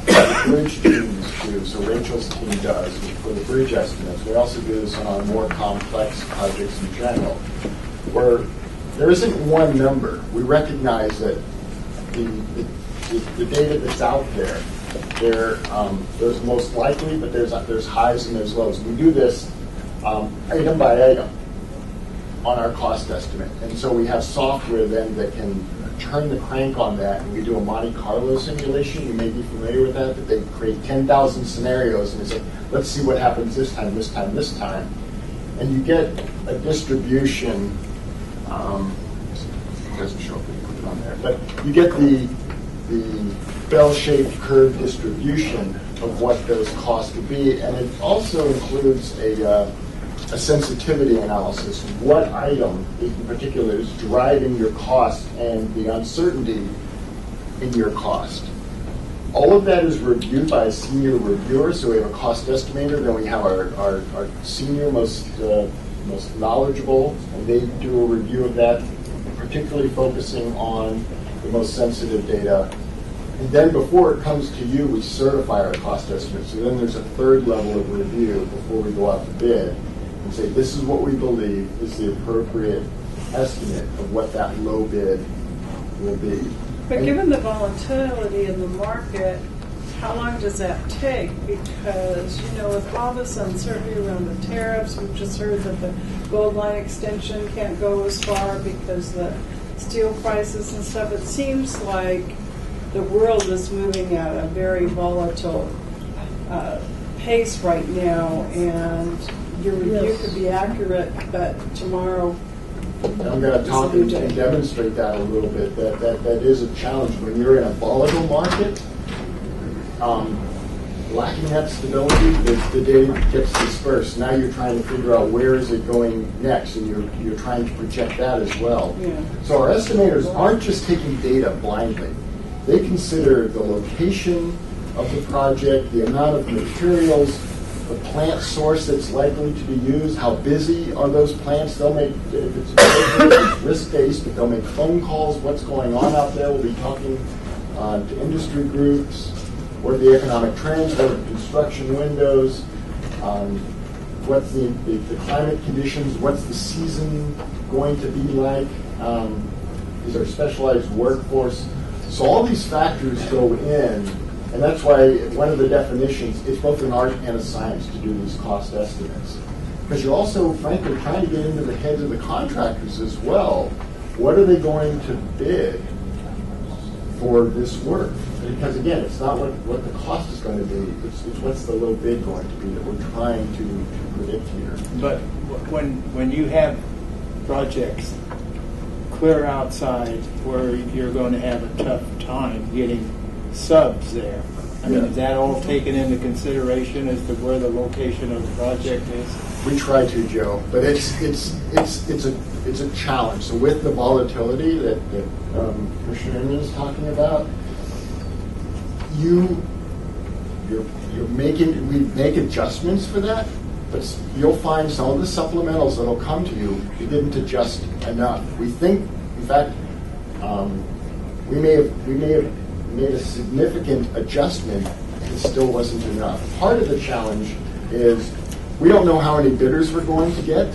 the bridge teams do. So Rachel's team does for the bridge estimates. We also do this on our more complex projects in general, where there isn't one number. We recognize that the data that's out there, there's most likely, but there's highs and there's lows. We do this item by item on our cost estimate, and so we have software then that can turn the crank on that, and we do a Monte Carlo simulation. You may be familiar with that. That they create 10,000 scenarios, and they say, let's see what happens this time, this time, this time, and you get a distribution. It doesn't show up if you put it on there, but you get the bell-shaped curve distribution of what those costs would be, and it also includes a sensitivity analysis. What item in particular is driving your cost and the uncertainty in your cost. All of that is reviewed by a senior reviewer, so we have a cost estimator, then we have our senior most knowledgeable, and they do a review of that, particularly focusing on the most sensitive data. And then before it comes to you, we certify our cost estimate. So then there's a third level of review before we go out to bid and say, this is what we believe is the appropriate estimate of what that low bid will be. But given the volatility in the market, how long does that take? Because, with all this uncertainty around the tariffs, we've just heard that the gold line extension can't go as far because the steel prices and stuff. It seems like the world is moving at a very volatile pace right now, and your review could be accurate, but tomorrow. I'm going to talk and demonstrate that a little bit. That is a challenge when you're in a volatile market. Lacking that stability, the data gets dispersed. Now you're trying to figure out where is it going next, and you're trying to project that as well. Yeah. So our estimators aren't just taking data blindly. They consider the location, of the project, the amount of materials, the plant source that's likely to be used, how busy are those plants. They'll make, if it's risk-based, but they'll make phone calls, what's going on out there. We'll be talking to industry groups, what are the economic trends, what are the construction windows, what's the climate conditions, what's the season going to be like, is there specialized workforce. So all these factors go in, and that's why one of the definitions, it's both an art and a science to do these cost estimates. Because you're also, frankly, trying to get into the heads of the contractors as well. What are they going to bid for this work? Because again, it's not what the cost is going to be, it's what's the low bid going to be that we're trying to predict here. But when you have projects clear outside where you're going to have a tough time getting subs there, I mean, is that all taken into consideration as to where the location of the project is? We try to, Joe, but it's a challenge. So with the volatility that Commissioner Inman is talking about, we make adjustments for that, but you'll find some of the supplementals that'll come to you didn't adjust enough. We think, in fact, we may have made a significant adjustment. It still wasn't enough. Part of the challenge is we don't know how many bidders we're going to get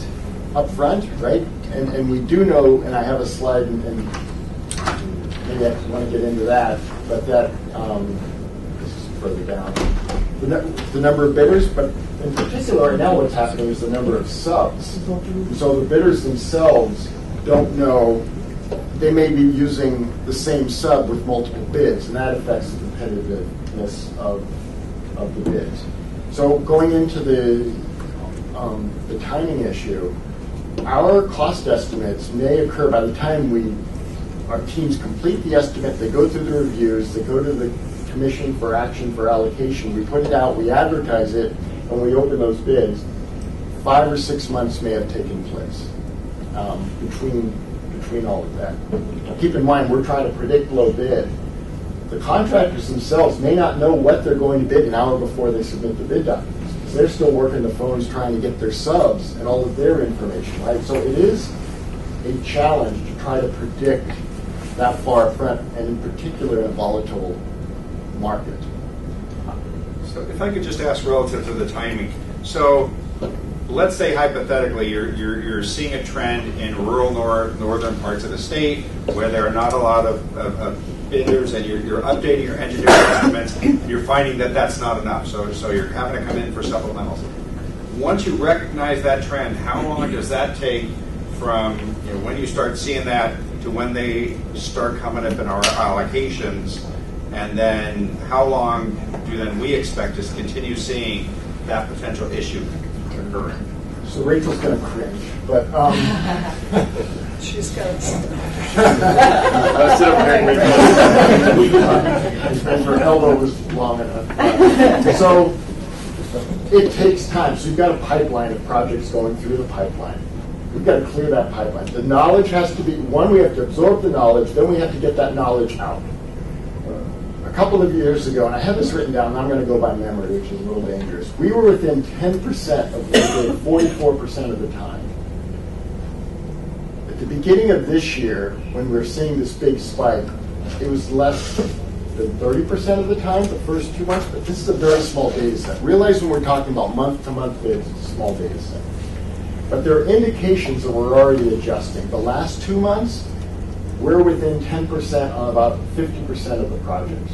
up front, right? And we do know, and I have a slide, and maybe I want to get into that, but that this is further down. The number of bidders, but in particular right now what's happening is the number of subs. So the bidders themselves don't know, they may be using the same sub with multiple bids, and that affects the competitiveness of the bids. So going into the timing issue, our cost estimates may occur by the time our teams complete the estimate, they go through the reviews, they go to the Commission for Action for Allocation, we put it out, we advertise it, and we open those bids. 5 or 6 months may have taken place between all of that. Now, keep in mind, we're trying to predict low bid. The contractors themselves may not know what they're going to bid an hour before they submit the bid documents. They're still working the phones trying to get their subs and all of their information, right? So it is a challenge to try to predict that far up front, and in particular in a volatile market. So if I could just ask relative to the timing. So let's say hypothetically you're seeing a trend in rural northern parts of the state where there are not a lot of bidders, and you're updating your engineering estimates, and you're finding that that's not enough. So you're having to come in for supplementals. Once you recognize that trend, how long does that take from when you start seeing that to when they start coming up in our allocations? And then how long do then we expect to continue seeing that potential issue occurring? So Rachel's going to cringe, but she's got something. Let's sit over here and her elbow was long enough. So it takes time. So you've got a pipeline of projects going through the pipeline. We've got to clear that pipeline. The knowledge has to be, one, we have to absorb the knowledge, then we have to get that knowledge out. A couple of years ago, and I have this written down, and I'm going to go by memory, which is a little dangerous. We were within 10% of what we did 44% of the time. At the beginning of this year, when we were seeing this big spike, it was less than 30% of the time, the first 2 months, but this is a very small data set. Realize when we're talking about month-to-month bids, it's a small data set. But there are indications that we're already adjusting. The last 2 months, we're within 10% on about 50% of the projects.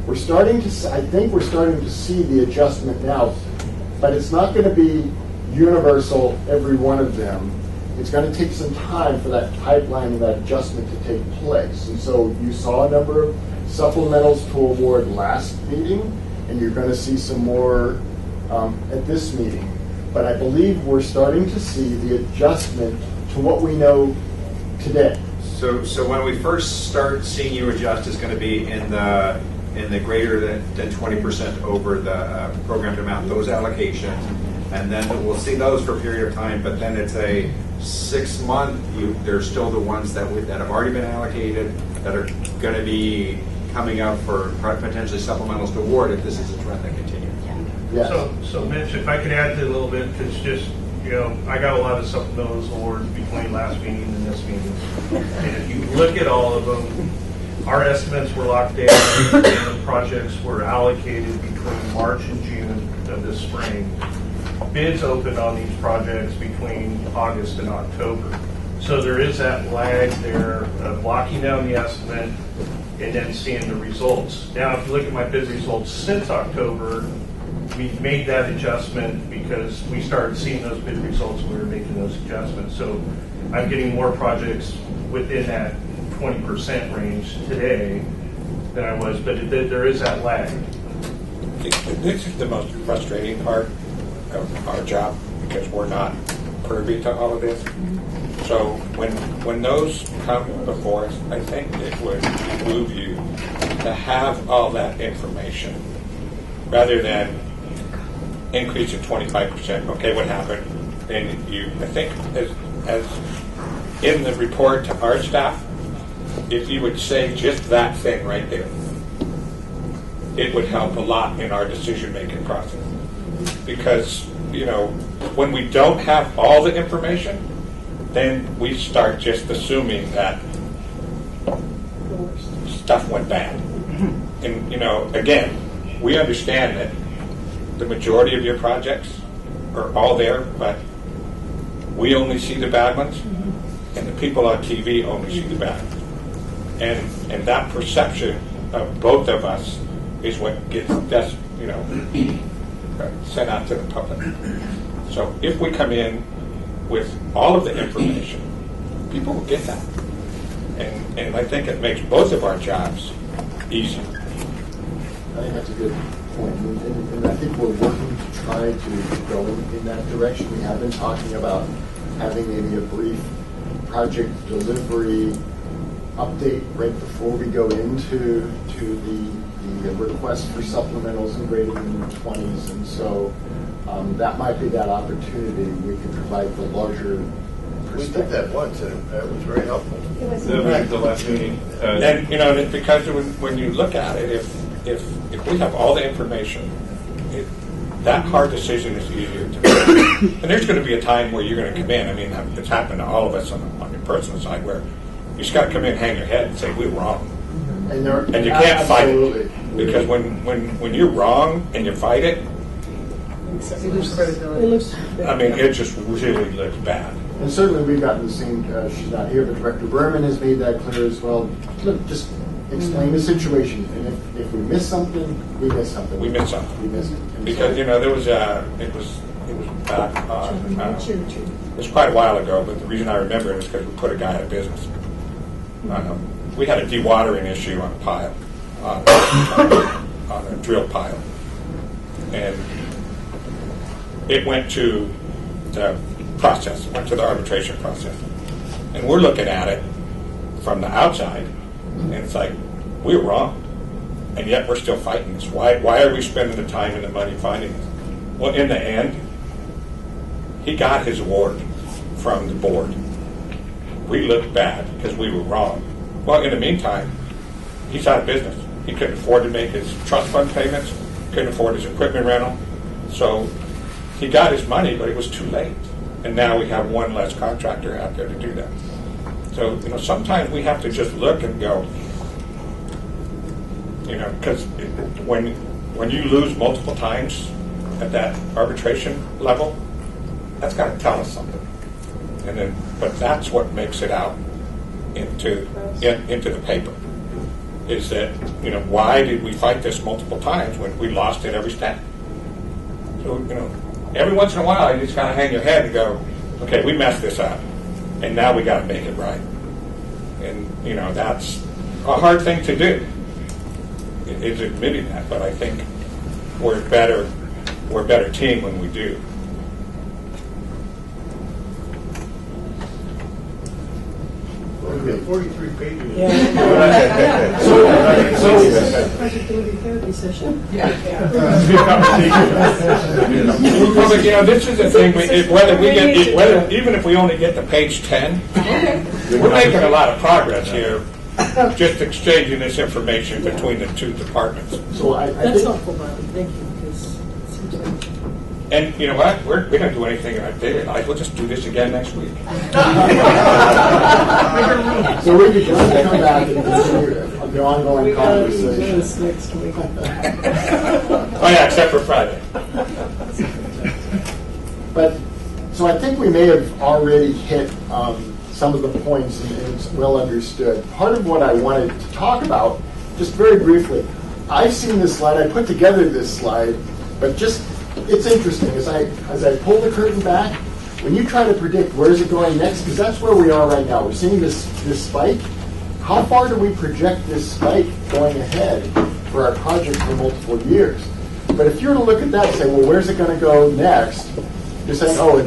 We're starting to, I think we're starting to see the adjustment now, but it's not going to be universal, every one of them. It's going to take some time for that pipeline and that adjustment to take place. And so you saw a number of supplementals to award last meeting, and you're going to see some more at this meeting. But I believe we're starting to see the adjustment to what we know today. So when we first start seeing you adjust, it's going to be in the greater than 20% over the programmed amount, those allocations, and then we'll see those for a period of time. But then it's a 6 month. There's still the ones that have already been allocated that are going to be coming out for potentially supplementals to award if this is a trend that continues. Yes. So Mitch, if I could add to it a little bit, because just, I got a lot of supplementals awards between last meeting and this meeting. And if you look at all of them, our estimates were locked down and the projects were allocated between March and June of this spring. Bids opened on these projects between August and October. So there is that lag there of locking down the estimate and then seeing the results. Now, if you look at my bid results since October, we've made that adjustment because we started seeing those bid results and we were making those adjustments. So I'm getting more projects within that 20% range today than I was, but there is that lag. This is the most frustrating part of our job because we're not privy to all of this. So when those come before us, I think it would behoove you to have all that information rather than increase it 25%. Okay, what happened? And I think as in the report to our staff, if you would say just that thing right there, it would help a lot in our decision-making process. Because, when we don't have all the information, then we start just assuming that stuff went bad. And, again, we understand that the majority of your projects are all there, but we only see the bad ones, and the people on TV only see the bad ones. And that perception of both of us is what gets sent out to the public. So if we come in with all of the information, people will get that. And I think it makes both of our jobs easier. I think that's a good point. And I think we're working to try to go in that direction. We have been talking about having maybe a brief project delivery update right before we go into the request for supplementals and greater than the 20s. And so that might be that opportunity. We can provide the larger perspective. We did that once, and that was very helpful. It was the last meeting. And because when you look at it, if we have all the information, that hard decision is easier to make. And there's going to be a time where you're going to come in. I mean, it's happened to all of us on your personal side where you just got to come in, hang your head, and say we're wrong. And you can't fight it because when you're wrong and you fight it, you lose credibility. I mean, it just really looks bad. And certainly we've gotten the same, she's not here, but Director Berman has made that clear as well. Look, just explain the situation. And if we miss something, we miss something. We miss something. We miss it. Because, there was it was back on, it was quite a while ago, but the reason I remember it is because we put a guy out of business. We had a dewatering issue on a pile, on a drill pile. And it went to the process, went to the arbitration process. And we're looking at it from the outside, and it's like, we're wrong, and yet we're still fighting this. Why are we spending the time and the money fighting this? Well, in the end, he got his award from the board. We looked bad because we were wrong. Well, in the meantime, he's out of business. He couldn't afford to make his trust fund payments, couldn't afford his equipment rental. So he got his money, but it was too late. And now we have one less contractor out there to do that. So, sometimes we have to just look and go, because when you lose multiple times at that arbitration level, that's got to tell us something. But that's what makes it out into the paper. Is that why did we fight this multiple times when we lost it every step? So every once in a while you just kind of hang your head and go, okay, we messed this up, and now we got to make it right. And that's a hard thing to do. Is admitting that, but I think we're a better team when we do. We have 43 pages. Yeah. Therapy session. Well, but, this is the thing. Even if we only get to page 10, we're making a lot of progress here. just exchanging this information between the two departments. So I That's think, helpful, Bobby. Thank you, because it seems like And you know what? We don't do anything in our daily life. We'll just do this again next week. so we could just come back and continue the ongoing We gotta do conversation. this next week. Oh yeah, except for Friday. But, so I think we may have already hit some of the points and it's well understood. Part of what I wanted to talk about, just very briefly, I've seen this slide, I put together this slide, but just, it's interesting. As I pull the curtain back, when you try to predict where is it going next, because that's where we are right now. We're seeing this spike. How far do we project this spike going ahead for our project for multiple years? But if you were to look at that and say, well, where's it going to go next? You're saying, oh,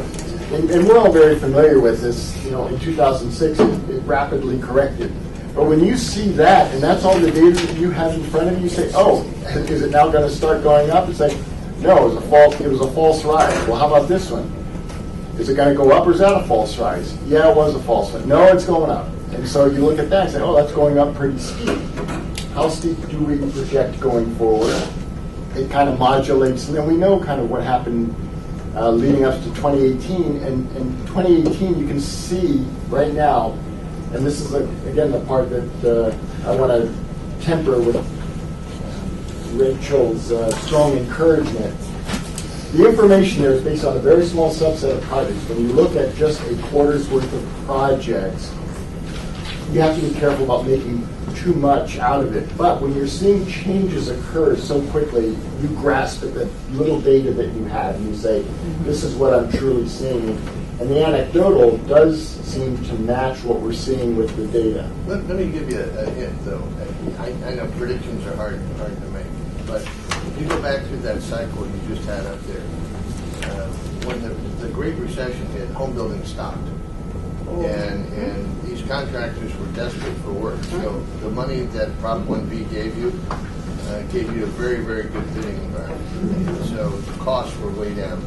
and we're all very familiar with this. You know, in 2006, it rapidly corrected. But when you see that, and that's all the data that you have in front of you, you say, oh, is it now going to start going up? It's like, no, it was a false rise. Well, how about this one? Is it going to go up or is that a false rise? Yeah, it was a false one. No, it's going up. And so you look at that and say, oh, that's going up pretty steep. How steep do we project going forward? It kind of modulates, and then we know kind of what happened leading up to 2018. And in 2018, you can see right now, and this is, again, the part that I want to temper with Rachel's strong encouragement. The information there is based on a very small subset of projects. When you look at just a quarter's worth of projects, you have to be careful about making too much out of it. But when you're seeing changes occur so quickly, you grasp at the little data that you have and you say, this is what I'm truly seeing. And the anecdotal does seem to match what we're seeing with the data. Let me give you a hint, though. I know predictions are hard to make, but if you go back through that cycle you just had up there, when the Great Recession hit, home building stopped. And these contractors were desperate for work. So the money that Prop 1B gave you a very, very good bidding environment. So the costs were way down.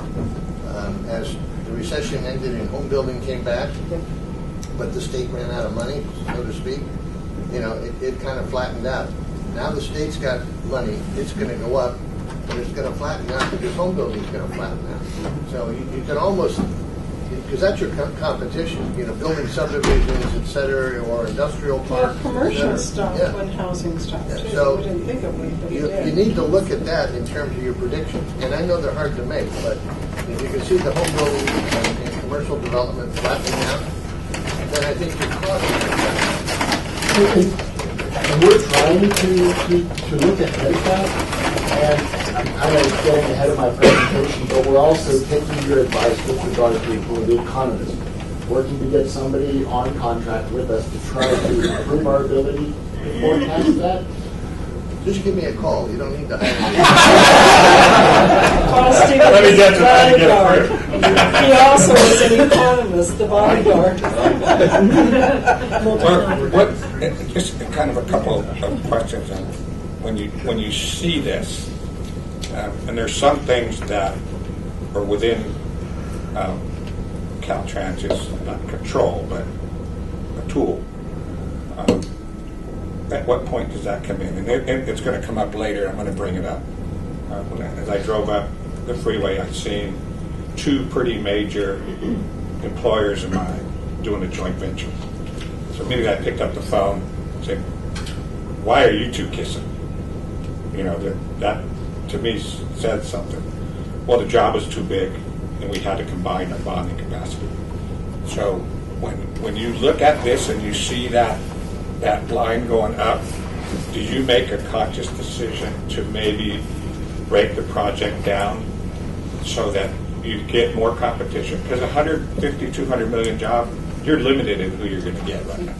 As the recession ended and home building came back, but the state ran out of money, so to speak, it kind of flattened out. Now the state's got money, it's going to go up, but it's going to flatten out because home building is going to flatten out. So you can almost, because that's your competition, building subdivisions, et cetera, or industrial parks. Yeah, commercial stopped when housing stopped, too. So we didn't think of it, but you need to look at that in terms of your predictions. And I know they're hard to make, but if you can see the home building and commercial development flattening out, then I think your costs are And we're trying to look ahead of that. And I'm kind of getting ahead of my presentation, but we're also taking your advice with regard to the economist, working to get somebody on contract with us to try to improve our ability to forecast that. Just give me a call. You don't need to hire me. Let me get to bodyguard. He also was an economist, the bodyguard. Just kind of a couple of questions. When you see this, and there's some things that are within Caltrans's not control, but a tool. At what point does that come in? And it's going to come up later. I'm going to bring it up. As I drove up the freeway, I've seen two pretty major employers of mine doing a joint venture. So immediately I picked up the phone and said, why are you two kissing? That to me said something. Well, the job was too big and we had to combine our bonding capacity. So when you look at this and you see that line going up, did you make a conscious decision to maybe break the project down so that you get more competition? Because 150, 200 million job, you're limited in who you're going to get right now.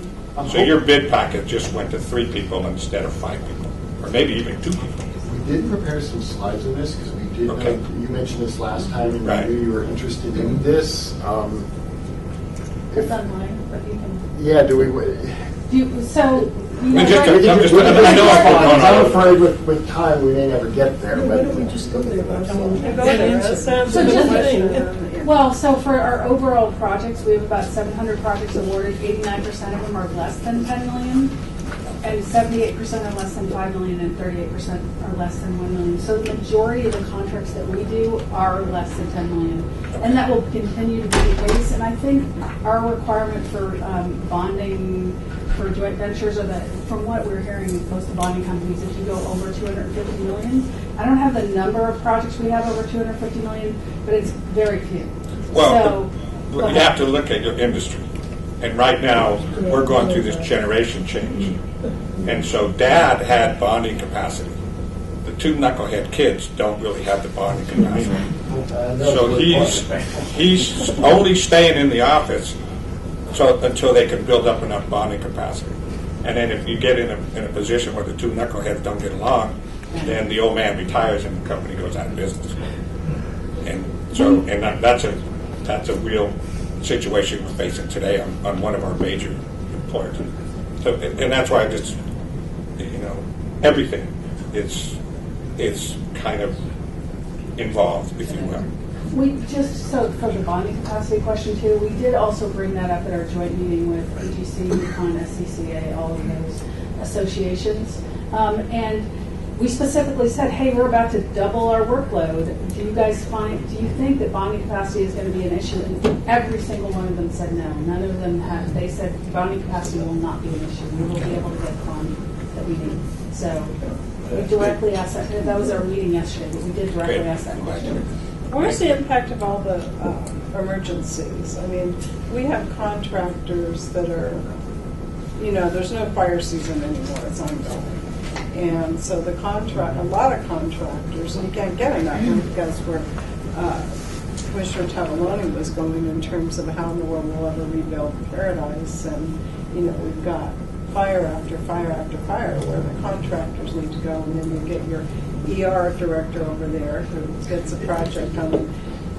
So your bid packet just went to 3 people instead of 5 people, or maybe even 2 people. We did prepare some slides on this because we did know you mentioned this last time and right. You knew you were interested in this. It's online, but you can. Yeah, do we? I'm afraid with time we may never get there. Why But don't we just go there? So for our overall projects, we have about 700 projects awarded. 89% of them are less than 10 million. And 78% are less than 5 million and 38% are less than 1 million. So the majority of the contracts that we do are less than 10 million. And that will continue to be the case. And I think our requirement for bonding for joint ventures, or that, from what we're hearing in most of the bonding companies, if you go over 250 million, I don't have the number of projects we have over 250 million, but it's very few. Well, you have to look at your industry. And right now, we're going through this generation change. And so Dad had bonding capacity. The two knucklehead kids don't really have the bonding capacity. So he's only staying in the office until they can build up enough bonding capacity. And then if you get in a position where the two knuckleheads don't get along, then the old man retires and the company goes out of business. And so, that's a real situation we're facing today on one of our major employers. So, and that's why just, everything is kind of involved, if you will. So for the bonding capacity question too, we did also bring that up at our joint meeting with AGC, UConn, SCCA, all of those associations. And we specifically said, hey, we're about to double our workload. Do you think that bonding capacity is going to be an issue? And every single one of them said no. None of them have. They said bonding capacity will not be an issue. We will be able to get the bonding that we need. So we directly asked that. That was our meeting yesterday, but we did directly ask that question. Where's the impact of all the emergencies? I mean, we have contractors that are, there's no fire season anymore. It's ongoing. And so a lot of contractors, and you can't get enough because where Commissioner Tavaloni was going in terms of how in the world we'll ever rebuild paradise. And, we've got fire after fire after fire where the contractors need to go, and then you get your ER director over there who gets a project on a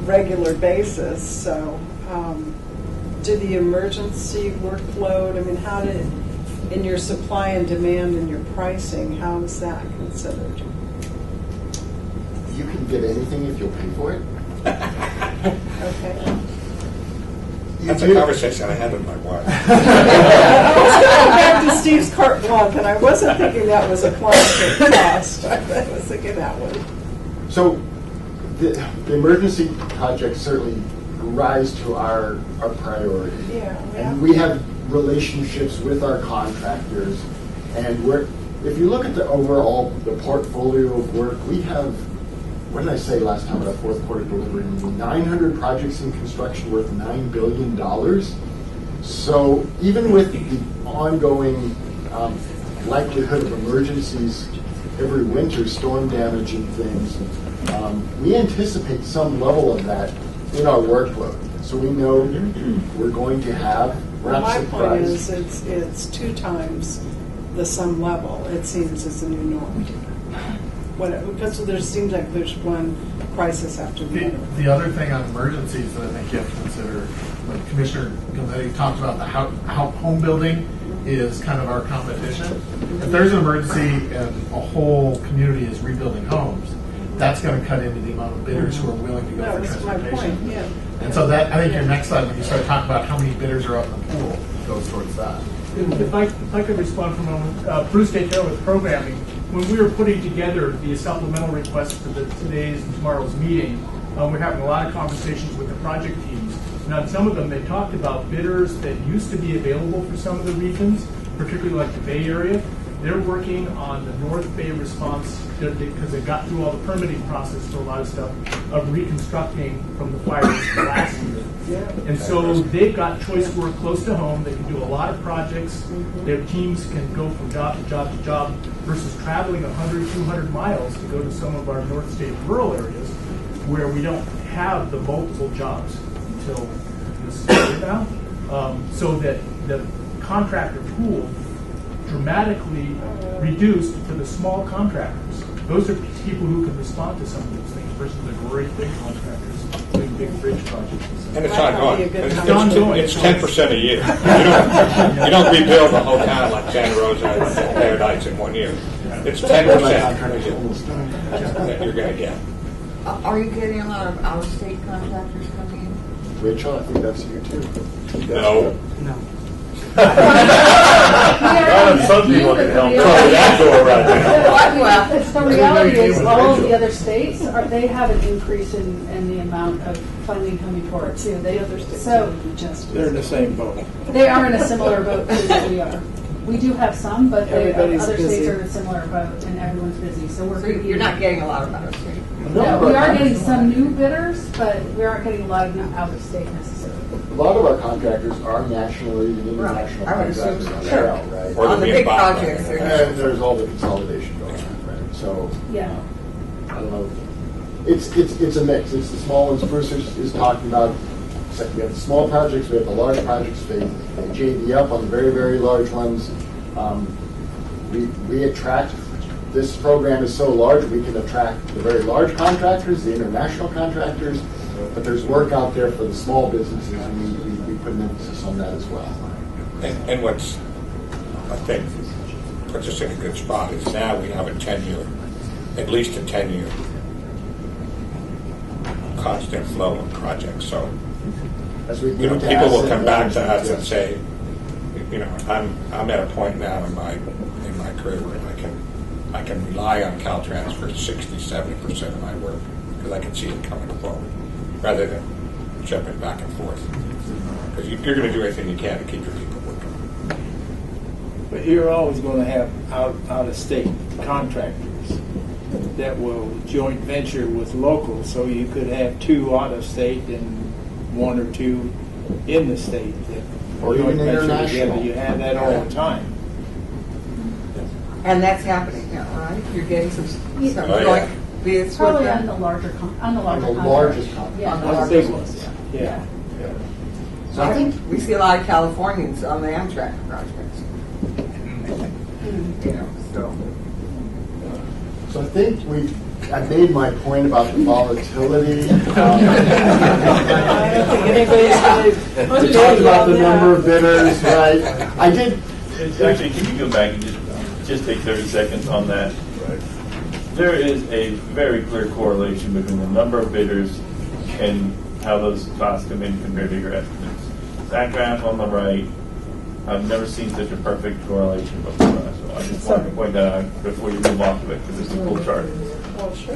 regular basis. So do the emergency workload, in your supply and demand and your pricing, how is that considered? You can get anything if you'll pay for it. Okay. That's a conversation I had with my wife. I was going back to Steve's carte blanche, and I wasn't thinking that was a client cost. I was thinking that one. So the emergency projects certainly rise to our priority. Yeah. And we have relationships with our contractors. And if you look at the portfolio of work, we have, what did I say last time at our fourth quarter delivery meeting? 900 projects in construction worth $9 billion. So even with the ongoing likelihood of emergencies every winter, storm damage and things, we anticipate some level of that in our workload. So we know we're going to have, we're not my surprised. point is it's 2 times the sum level, it seems, is the new norm. Because there seems like there's one crisis after the other. The other thing on emergencies that I think you have to consider, when Commissioner Gilletti talked about how home building is kind of our competition. If there's an emergency and a whole community is rebuilding homes, that's going to cut into the amount of bidders who are willing to go for transportation. My point, yeah. And so that, I think your next slide, when you start talking about how many bidders are out in the pool, goes towards that. If I could respond for a moment, Bruce Daycare with programming. When we were putting together the supplemental requests for today's and tomorrow's meeting, we're having a lot of conversations with the project teams. Now, in some of them, they talked about bidders that used to be available for some of the regions, particularly like the Bay Area. They're working on the North Bay response because they got through all the permitting process for a lot of stuff of reconstructing from the fires last year. Yeah. And so they've got choice work close to home. They can do a lot of projects. Mm-hmm. Their teams can go from job to job to job versus traveling 100, 200 miles to go to some of our North State rural areas where we don't have the multiple jobs until this year now. So that the contractor pool dramatically reduced for the small contractors. Those are people who can respond to some of those things versus the great big contractors doing big bridge projects. And it's ongoing. It's 10% a year. You don't rebuild the whole town like Santa Rosa and Paradise in 1 year. It's 10% that you're going to get. Are you getting a lot of out-of-state contractors coming in? Rachel, I think that's you too. No. No. Some people can help. The reality is, all of the other states they have an increase in the amount of funding coming forward too. The other states, they're in the same boat. They are in a similar boat too that we are. We do have some, but other states are in a similar boat, and everyone's busy. So you're not getting a lot of out of state. No, we are getting some new bidders, but we aren't getting a lot of new out of state necessarily. A lot of our contractors are nationally and international contractors as well, right? On the big projects, and there's all the consolidation going on, right? So yeah, I don't know. It's a mix. It's the small ones. Bruce is talking about. So we have the small projects, we have the large projects. They JV up on the very, very large ones. We attract. This program is so large, we can attract the very large contractors, the international contractors, but there's work out there for the small businesses, and we put an emphasis on that as well. And what's, I think, puts us in a good spot is now we have at least a 10-year constant flow of projects. So, people will come back to us and say, I'm at a point now in my career where I can rely on Caltrans for 60-70% of my work because I can see it coming forward rather than jumping back and forth. Because you're going to do everything you can to keep your people working. But you're always going to have out-of-state contractors that will joint venture with locals, so you could have 2 out-of-state and 1 or 2 in the state that or joint even venture international. together. You have that all the time. And that's happening now, right? You're getting some joint bids. Probably on the larger largest contract. Yeah, On the big ones. Yeah. So I think we see a lot of Californians on the Amtrak projects. So I think I made my point about the volatility. To talk about the number of bidders, right? I did. Actually, can you go back and just take 30 seconds on that? Right. There is a very clear correlation between the number of bidders and how those costs come in compared to your estimates. That graph on the right, I've never seen such a perfect correlation before. So I just wanted to point that out before you move off of it because it's a cool chart. Well, sure.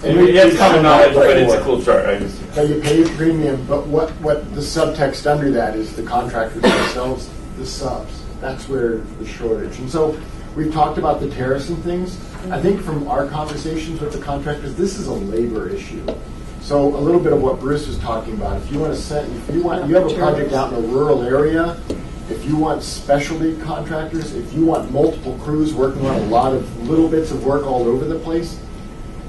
It's common knowledge, but it's a cool chart. So you pay a premium, but what the subtext under that is the contractors themselves, the subs. That's where the shortage. And so we've talked about the tariffs and things. I think from our conversations with the contractors, this is a labor issue. So a little bit of what Bruce was talking about. If you have a project out in a rural area, if you want specialty contractors, if you want multiple crews working on a lot of little bits of work all over the place,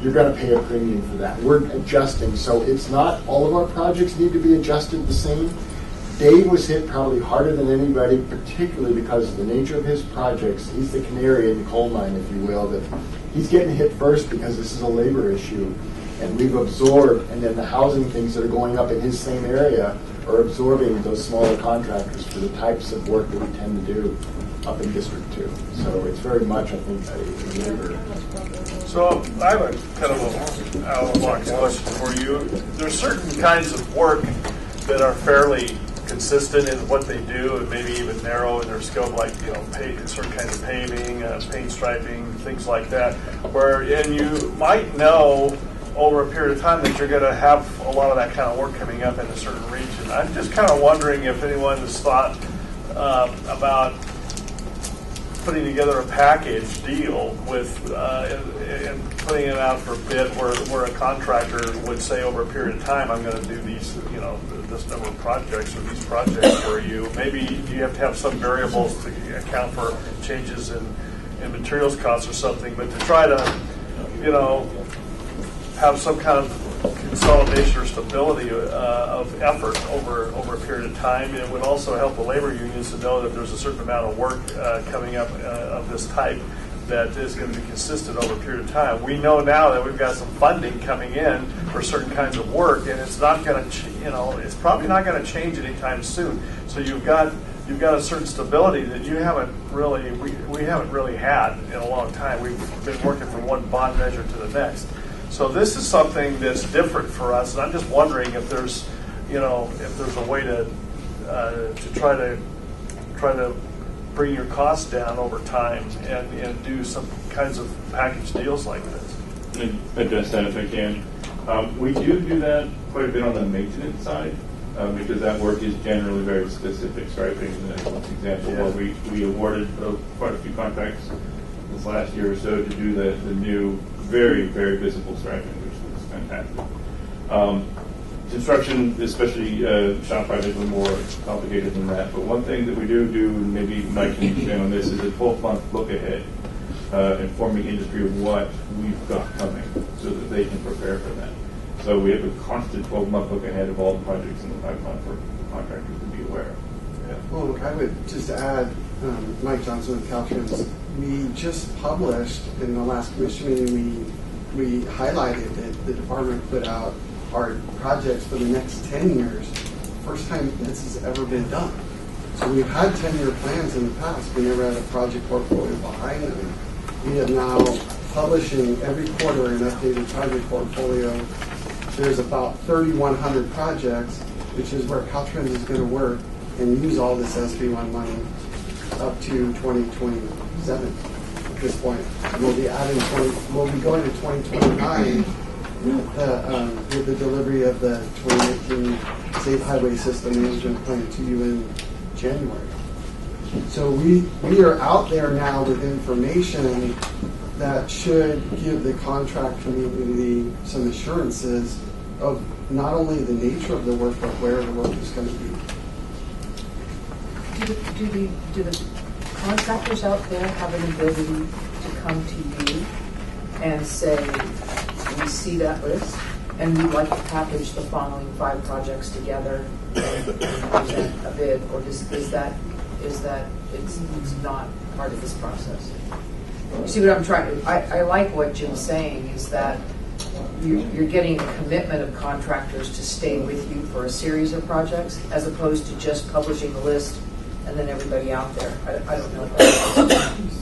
you're going to pay a premium for that. We're adjusting. So it's not all of our projects need to be adjusted the same. Dave was hit probably harder than anybody, particularly because of the nature of his projects. He's the canary in the coal mine, if you will, that he's getting hit first because this is a labor issue. And we've absorbed, and then the housing things that are going up in his same area are absorbing those smaller contractors for the types of work that we tend to do up in District 2. So it's very much, I think, a labor. So I have a kind of a out-of-the-box question for you. There's certain kinds of work that are fairly consistent in what they do and maybe even narrow in their scope, like certain kinds of paving, paint striping, things like that, and you might know over a period of time that you're going to have a lot of that kind of work coming up in a certain region. I'm just kind of wondering if anyone has thought about putting together a package deal with and putting it out for bid where a contractor would say over a period of time, I'm going to do these, this number of projects or these projects for you. Maybe you have to have some variables to account for changes in materials costs or something, but to try to, have some kind of consolidation or stability of effort over a period of time. It would also help the labor unions to know that there's a certain amount of work coming up of this type that is going to be consistent over a period of time. We know now that we've got some funding coming in for certain kinds of work, and it's not going to, it's probably not going to change anytime soon. So you've got a certain stability that you haven't really, we haven't really had in a long time. We've been working from one bond measure to the next. So this is something that's different for us, and I'm just wondering if there's a way to try to bring your costs down over time and do some kinds of package deals like this? Address that if I can. We do that quite a bit on the maintenance side because that work is generally very specific. Striping is an excellent example where we awarded quite a few contracts this last year or so to do the new, very, very visible striping, which was fantastic. Construction, especially shop projects, are more complicated than that. But one thing that we do, and maybe Mike can expand on this, is a 12-month look ahead, informing industry of what we've got coming so that they can prepare for that. So we have a constant 12-month look ahead of all the projects in the pipeline for contractors to be aware of. Well, look, I would just add, Mike Johnson with Caltrans, we just published in the last commission meeting, we highlighted that the department put out our projects for the next 10 years. First time this has ever been done. So we've had 10-year plans in the past. We never had a project portfolio behind them. We have now publishing every quarter an updated project portfolio. There's about 3,100 projects, which is where Caltrans is going to work and use all this SB1 money up to 2027 at this point. We'll be going to 2029 with the delivery of the 2019 Safe Highway System Management Plan to you in January. So we are out there now with information that should give the contract community some assurances of not only the nature of the work, but where the work is going to be. Do the contractors out there have an ability to come to you and say, we see that list, and we'd like to package the following 5 projects together and present a bid, or is that it's not part of this process? You see what I'm trying? I like what Jim's saying is that you're getting a commitment of contractors to stay with you for a series of projects, as opposed to just publishing the list and then everybody out there. I don't know.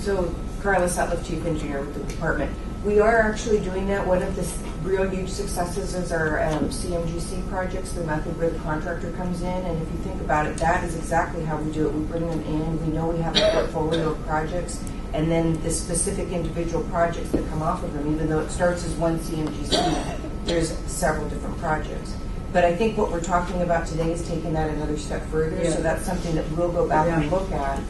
So, Carla Sutliff, Chief Engineer with the department. We are actually doing that. One of the real huge successes is our CMGC projects, the method where the contractor comes in. And if you think about it, that is exactly how we do it. We bring them in. We know we have a portfolio of projects. And then the specific individual projects that come off of them, even though it starts as one CMGC, there's several different projects. But I think what we're talking about today is taking that another step further. Yeah. So that's something that we'll go back and look at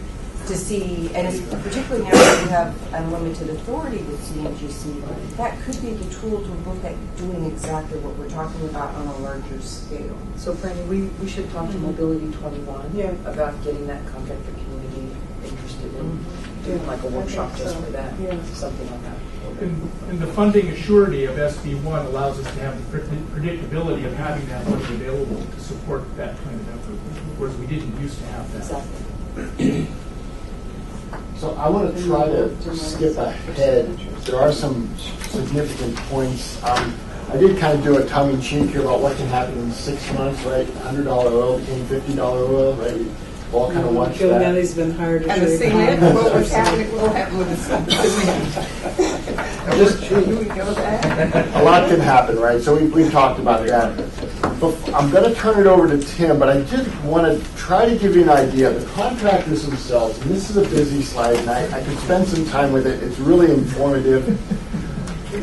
to see, and it's particularly now that we have unlimited authority with CMGC, that could be the tool to look at doing exactly what we're talking about on a larger scale. So, Franny, we should talk to Mobility 21 about getting that contractor community interested in doing like a workshop just for that, something like that. And the funding surety of SB1 allows us to have the predictability of having that money available to support that kind of effort, whereas we didn't used to have that. Exactly. So I want to try to skip ahead. There are some significant points. I did kind of do a tongue-in-cheek here about what can happen in 6 months, right? $100 oil became $50 oil, right? We all kind of watched that. Gilnelli's been hired to and the cement, what was happening, what will happen with the cement? A lot can happen, right? So we've talked about that. But I'm going to turn it over to Tim, but I did want to try to give you an idea. The contractors themselves, and this is a busy slide, and I could spend some time with it. It's really informative.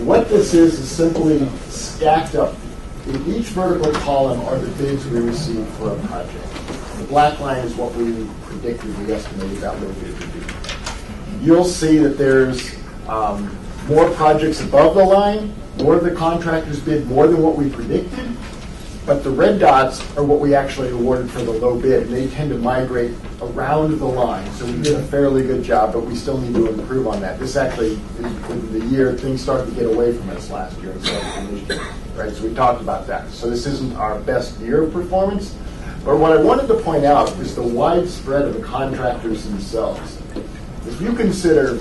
What this is simply stacked up. In each vertical column are the bids we received for a project. The black line is what we predicted, we estimated that little bid would be. You'll see that there's more projects above the line, more of the contractors bid more than what we predicted, but the red dots are what we actually awarded for the low bid, and they tend to migrate around the line. So we did a fairly good job, but we still need to improve on that. This actually, in the year, things started to get away from us last year instead of this year, right? So we talked about that. So this isn't our best year of performance, but what I wanted to point out is the widespread of the contractors themselves. If you consider,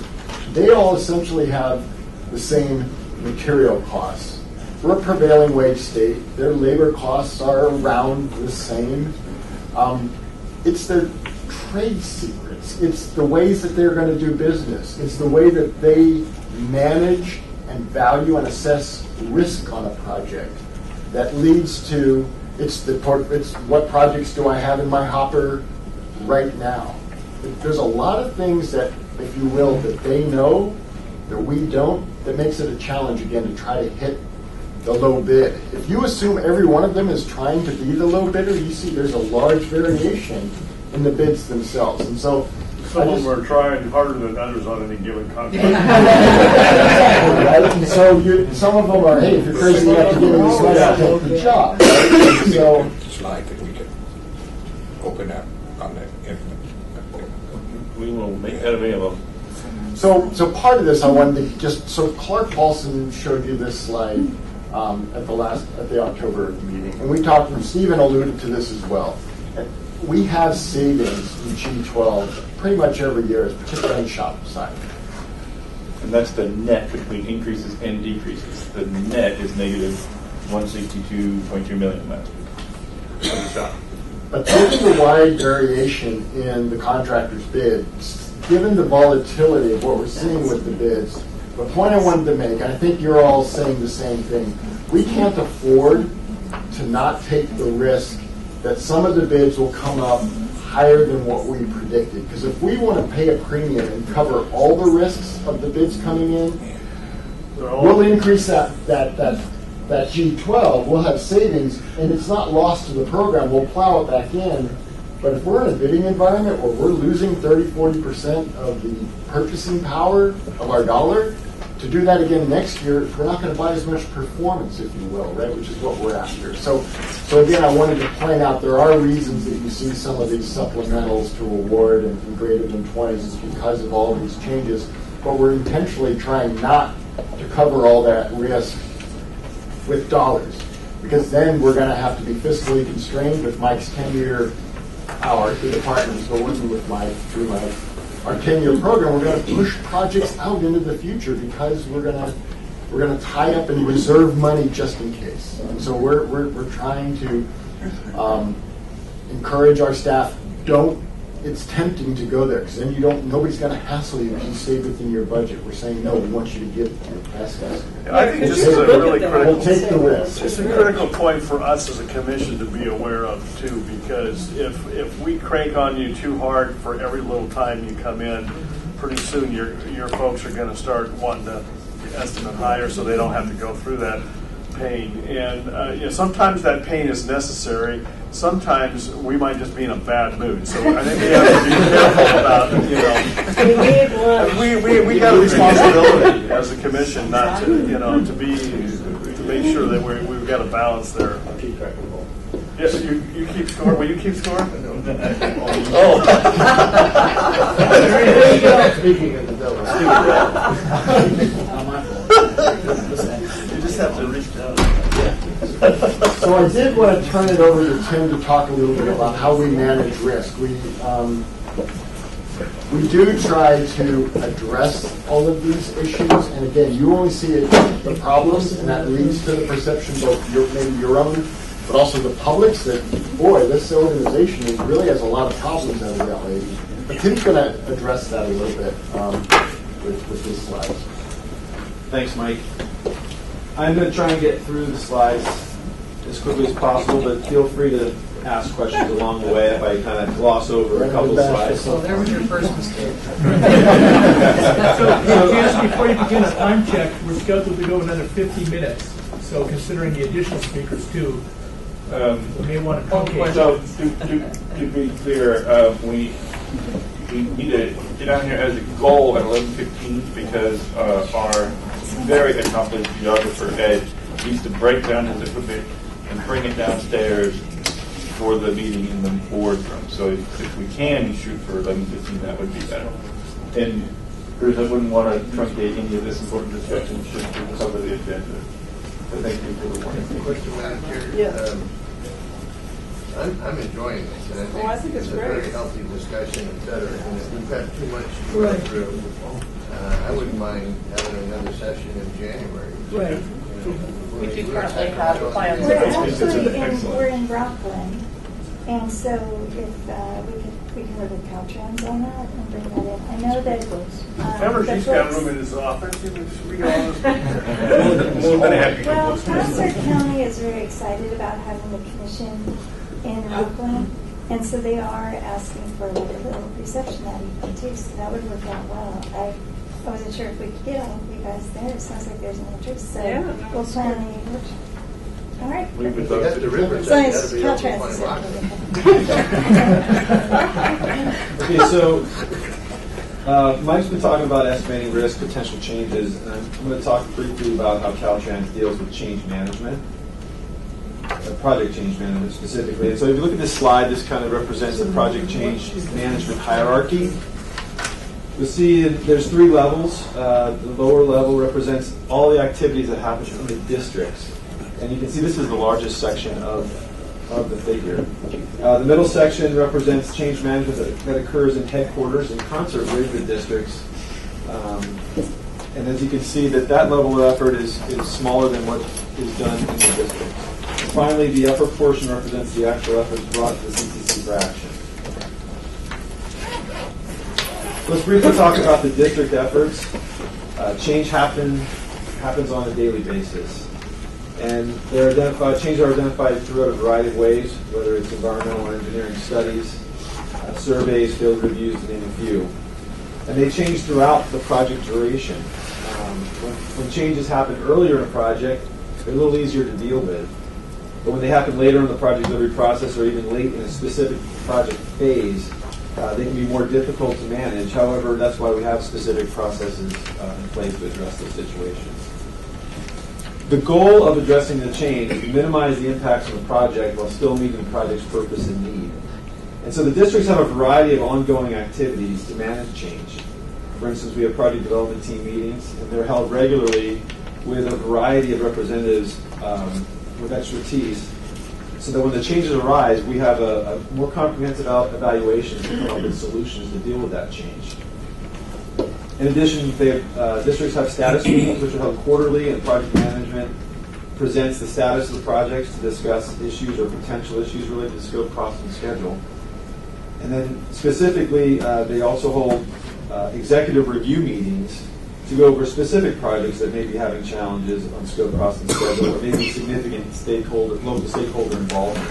they all essentially have the same material costs. We're a prevailing wage state. Their labor costs are around the same. It's their trade secrets. It's the ways that they're going to do business. It's the way that they manage and value and assess risk on a project that leads to, it's what projects do I have in my hopper right now? there's a lot of things that, if you will, that they know that we don't, that makes it a challenge again to try to hit the low bid. If you assume every one of them is trying to be the low bidder, you see there's a large variation in the bids themselves. And so some of them are trying harder than others on any given contract. Right? And so some of them are, hey, if you're crazy enough to give me this money, I'll take the job. Right? So slide that we could open up on the we will make that available. So part of this, I wanted to just, so Clark Paulson showed you this slide at the October meeting, and we talked, and Stephen alluded to this as well. And we have savings in G12 pretty much every year, particularly on the shop side. And that's the net between increases and decreases. The net is negative 162.2 million last year on the shop. But given the wide variation in the contractor's bids, given the volatility of what we're seeing with the bids, the point I wanted to make, and I think you're all saying the same thing, we can't afford to not take the risk that some of the bids will come up higher than what we predicted. Because if we want to pay a premium and cover all the risks of the bids coming in, we'll increase that G12, we'll have savings, and it's not lost to the program. We'll plow it back in. But if we're in a bidding environment where we're losing 30-40% of the purchasing power of our dollar, to do that again next year, we're not going to buy as much performance, if you will, right? Which is what we're after. So again, I wanted to point out there are reasons that you see some of these supplementals to award and greater than 20s is because of all of these changes. But we're intentionally trying not to cover all that risk with dollars, because then we're going to have to be fiscally constrained with Mike's 10-year, the departments go working with Mike through our 10-year program. We're going to push projects out into the future because we're going to tie up and reserve money just in case. And so we're trying to encourage our staff. It's tempting to go there because then nobody's going to hassle you if you stay within your budget. We're saying no, we want you to give your best estimate. I think this is a really critical. We'll take the risk. It's a critical point for us as a commission to be aware of too, because if we crank on you too hard for every little time you come in, pretty soon your folks are going to start wanting to estimate higher, so they don't have to go through that pain. And sometimes that pain is necessary. Sometimes we might just be in a bad mood. So I think we have to be careful about, we have a responsibility as a commission not to, to make sure that we've got a balance there. I'll keep track of the ball. Yes, you keep score. Will you keep score? Oh. Speaking of the devil, you just have to reach down. So I did want to turn it over to Tim to talk a little bit about how we manage risk. We do try to address all of these issues, and again, you only see the problems, and that leads to the perception, both maybe your own, but also the public's, that, boy, this organization really has a lot of problems as of that lady. But Tim's going to address that a little bit with his slides. Thanks, Mike. I'm going to try and get through the slides as quickly as possible, but feel free to ask questions along the way if I kind of gloss over a couple of slides. So there was your first mistake. So, just before you begin a time check, we're scheduled to go another 50 minutes. So considering the additional speakers too, we may want to truncate. So to be clear, we need to get down here as a goal at 11:15 because our very accomplished geographer Ed needs to break down his equipment and bring it downstairs for the meeting in the boardroom. So if we can shoot for 11:15, that would be better. And Bruce, I wouldn't want to truncate any of this important discussion should we cover the agenda. So thank you for the warning. Question, Madam Chair. Yes. I'm enjoying this, and I think it's a very healthy discussion, et cetera. And if we've got too much to go through, I wouldn't mind having another session in January. Right. We do currently have plans. We're in Rockland, and so if we can look at Caltrans on that and bring that in. I know that. She's got room in his office. Well, Pastor County is very excited about having the commission in Rockland, And so they are asking for like a little reception that evening too, so that would work out well. I wasn't sure if we could get all of you guys there. It sounds like there's an interest, so Yeah, no, we'll it's plan the workshop. All right. We would love to. Riverside, Science, that'd be Caltrans is Okay, so Mike's been talking about estimating risk, potential changes, and I'm going to talk briefly about how Caltrans deals with change management, project change management specifically. And so if you look at this slide, this kind of represents the project change management hierarchy. You'll see there's 3 levels. The lower level represents all the activities that happen in the districts. And you can see this is the largest section of the figure. The middle section represents change management that occurs in headquarters in concert with the districts. And as you can see, that level of effort is smaller than what is done in the district. And finally, the upper portion represents the actual efforts brought to the CTC for action. Let's briefly talk about the district efforts. Change happens on a daily basis. And changes are identified throughout a variety of ways, whether it's environmental or engineering studies, surveys, field reviews, to name a few. And they change throughout the project duration. When changes happen earlier in a project, they're a little easier to deal with. But when they happen later in the project delivery process or even late in a specific project phase, they can be more difficult to manage. However, that's why we have specific processes in place to address those situations. The goal of addressing the change is to minimize the impacts on the project while still meeting the project's purpose and need. And so the districts have a variety of ongoing activities to manage change. For instance, we have project development team meetings, and they're held regularly with a variety of representatives with expertise, so that when the changes arise, we have a more comprehensive evaluation to come up with solutions to deal with that change. In addition, districts have status meetings, which are held quarterly, and project management presents the status of the projects to discuss issues or potential issues related to scope, cost, and schedule. And then specifically, they also hold executive review meetings to go over specific projects that may be having challenges on scope, cost, and schedule, or maybe significant local stakeholder involvement.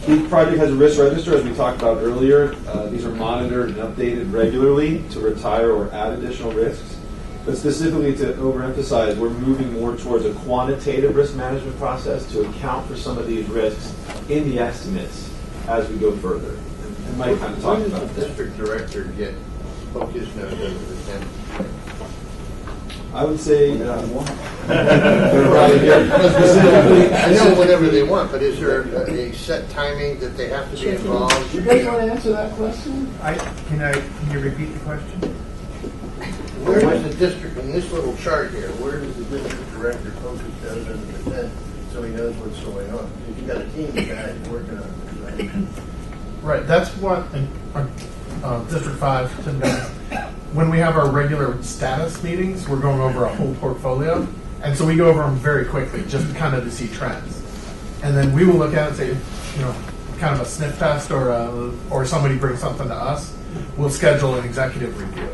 Each project has a risk register, as we talked about earlier. These are monitored and updated regularly to retire or add additional risks. But specifically to overemphasize, we're moving more towards a quantitative risk management process to account for some of these risks in the estimates as we go further. And Mike kind of talked about the district director get focused on the I would say I know whatever they want, but is there a set timing that they have to be involved? You guys want to answer that question? Can you repeat the question? Where does the district, in this little chart here, where does the district director focus other than the present so he knows what's going on? If you've got a team of guys working on it, right? Right, that's what District 5, Tim does. When we have our regular status meetings, we're going over a whole portfolio. And so we go over them very quickly, just kind of to see trends. And then we will look at it and say, kind of a sniff test or somebody brings something to us. We'll schedule an executive review.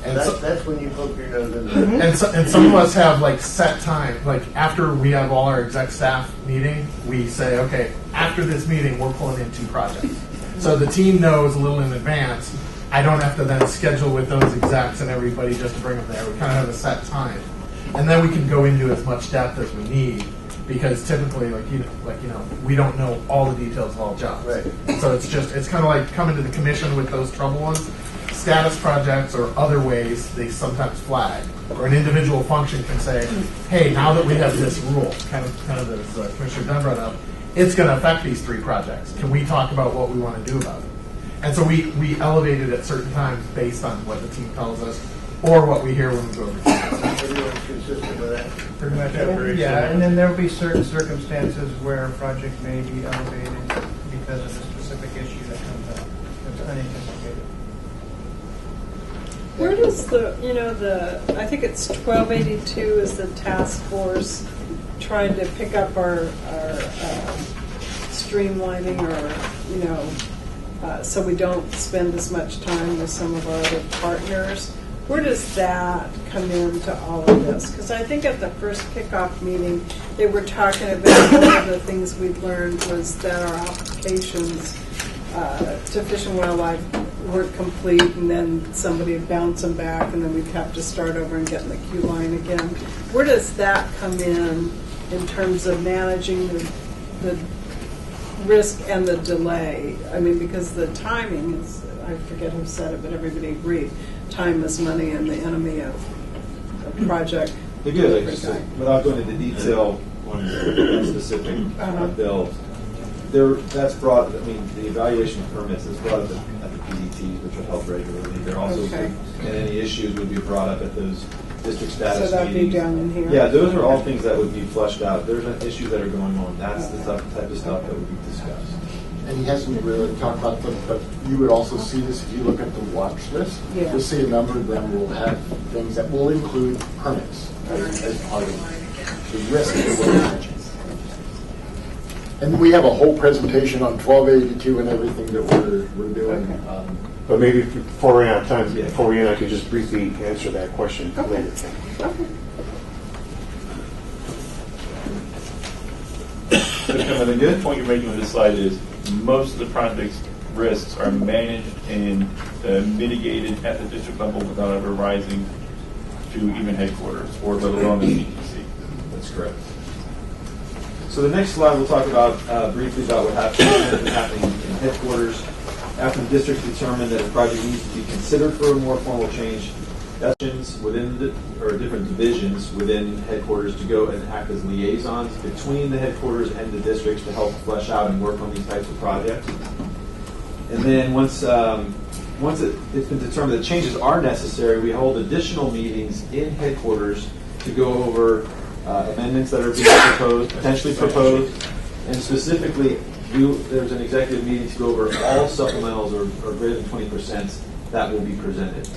And that's when you poke your nose in there. And some of us have like set time. Like after we have all our exec staff meeting, we say, okay, after this meeting, we're pulling in 2 projects. So the team knows a little in advance. I don't have to then schedule with those execs and everybody just to bring them there. We kind of have a set time. And then we can go into as much depth as we need, because typically, we don't know all the details of all jobs. Right. So it's kind of like coming to the commission with those trouble ones. Status projects or other ways they sometimes flag, or an individual function can say, hey, now that we have this rule, kind of as Commissioner Dunn brought up, it's going to affect these 3 projects. Can we talk about what we want to do about it? And so we elevate it at certain times based on what the team tells us or what we hear when we go over to Everyone's consistent with that? Pretty much Yeah, and then there will be certain circumstances where a project may be elevated because of a specific issue that comes up that's unanticipated. Where does I think it's 1282 is the task force trying to pick up our streamlining so we don't spend as much time with some of our other partners. Where does that come into all of this? Because I think at the first kickoff meeting, they were talking about one of the things we'd learned was that our applications to Fish and Wildlife weren't complete, and then somebody would bounce them back, and then we'd have to start over and get in the queue line again. Where does that come in terms of managing the risk and the delay? I mean, because the timing is, I forget who said it, but everybody agreed. Time is money and the enemy of a project. Again, without going into detail on a specific build, that's brought. I mean, the evaluation of permits is brought up at the PDTs, which are held regularly. They're also, and any issues would be brought up at those district status meetings. So that'd be down in here. Yeah, those are all things that would be flushed out. There's issues that are going on. That's the type of stuff that would be discussed. And he hasn't really talked about them, but you would also see this if you look at the watch list. Yeah. You'll see a number of them will have things that will include permits as part of the risk that we're managing. And we have a whole presentation on 1282 and everything that we're doing. Okay. But maybe before we run out of time, before we end, I could just briefly answer that question later. The good point you're making on this slide is most of the project's risks are managed and mitigated at the district level without ever rising to even headquarters or let alone the CTC. That's correct. So the next slide we'll talk about briefly about what has been happening in headquarters. After the district determined that a project needs to be considered for a more formal change, sessions within different divisions within headquarters to go and act as liaisons between the headquarters and the districts to help flesh out and work on these types of projects. And then once it's been determined that changes are necessary, we hold additional meetings in headquarters to go over amendments that are being proposed, potentially proposed, and specifically there's an executive meeting to go over all supplementals or greater than 20% that will be presented.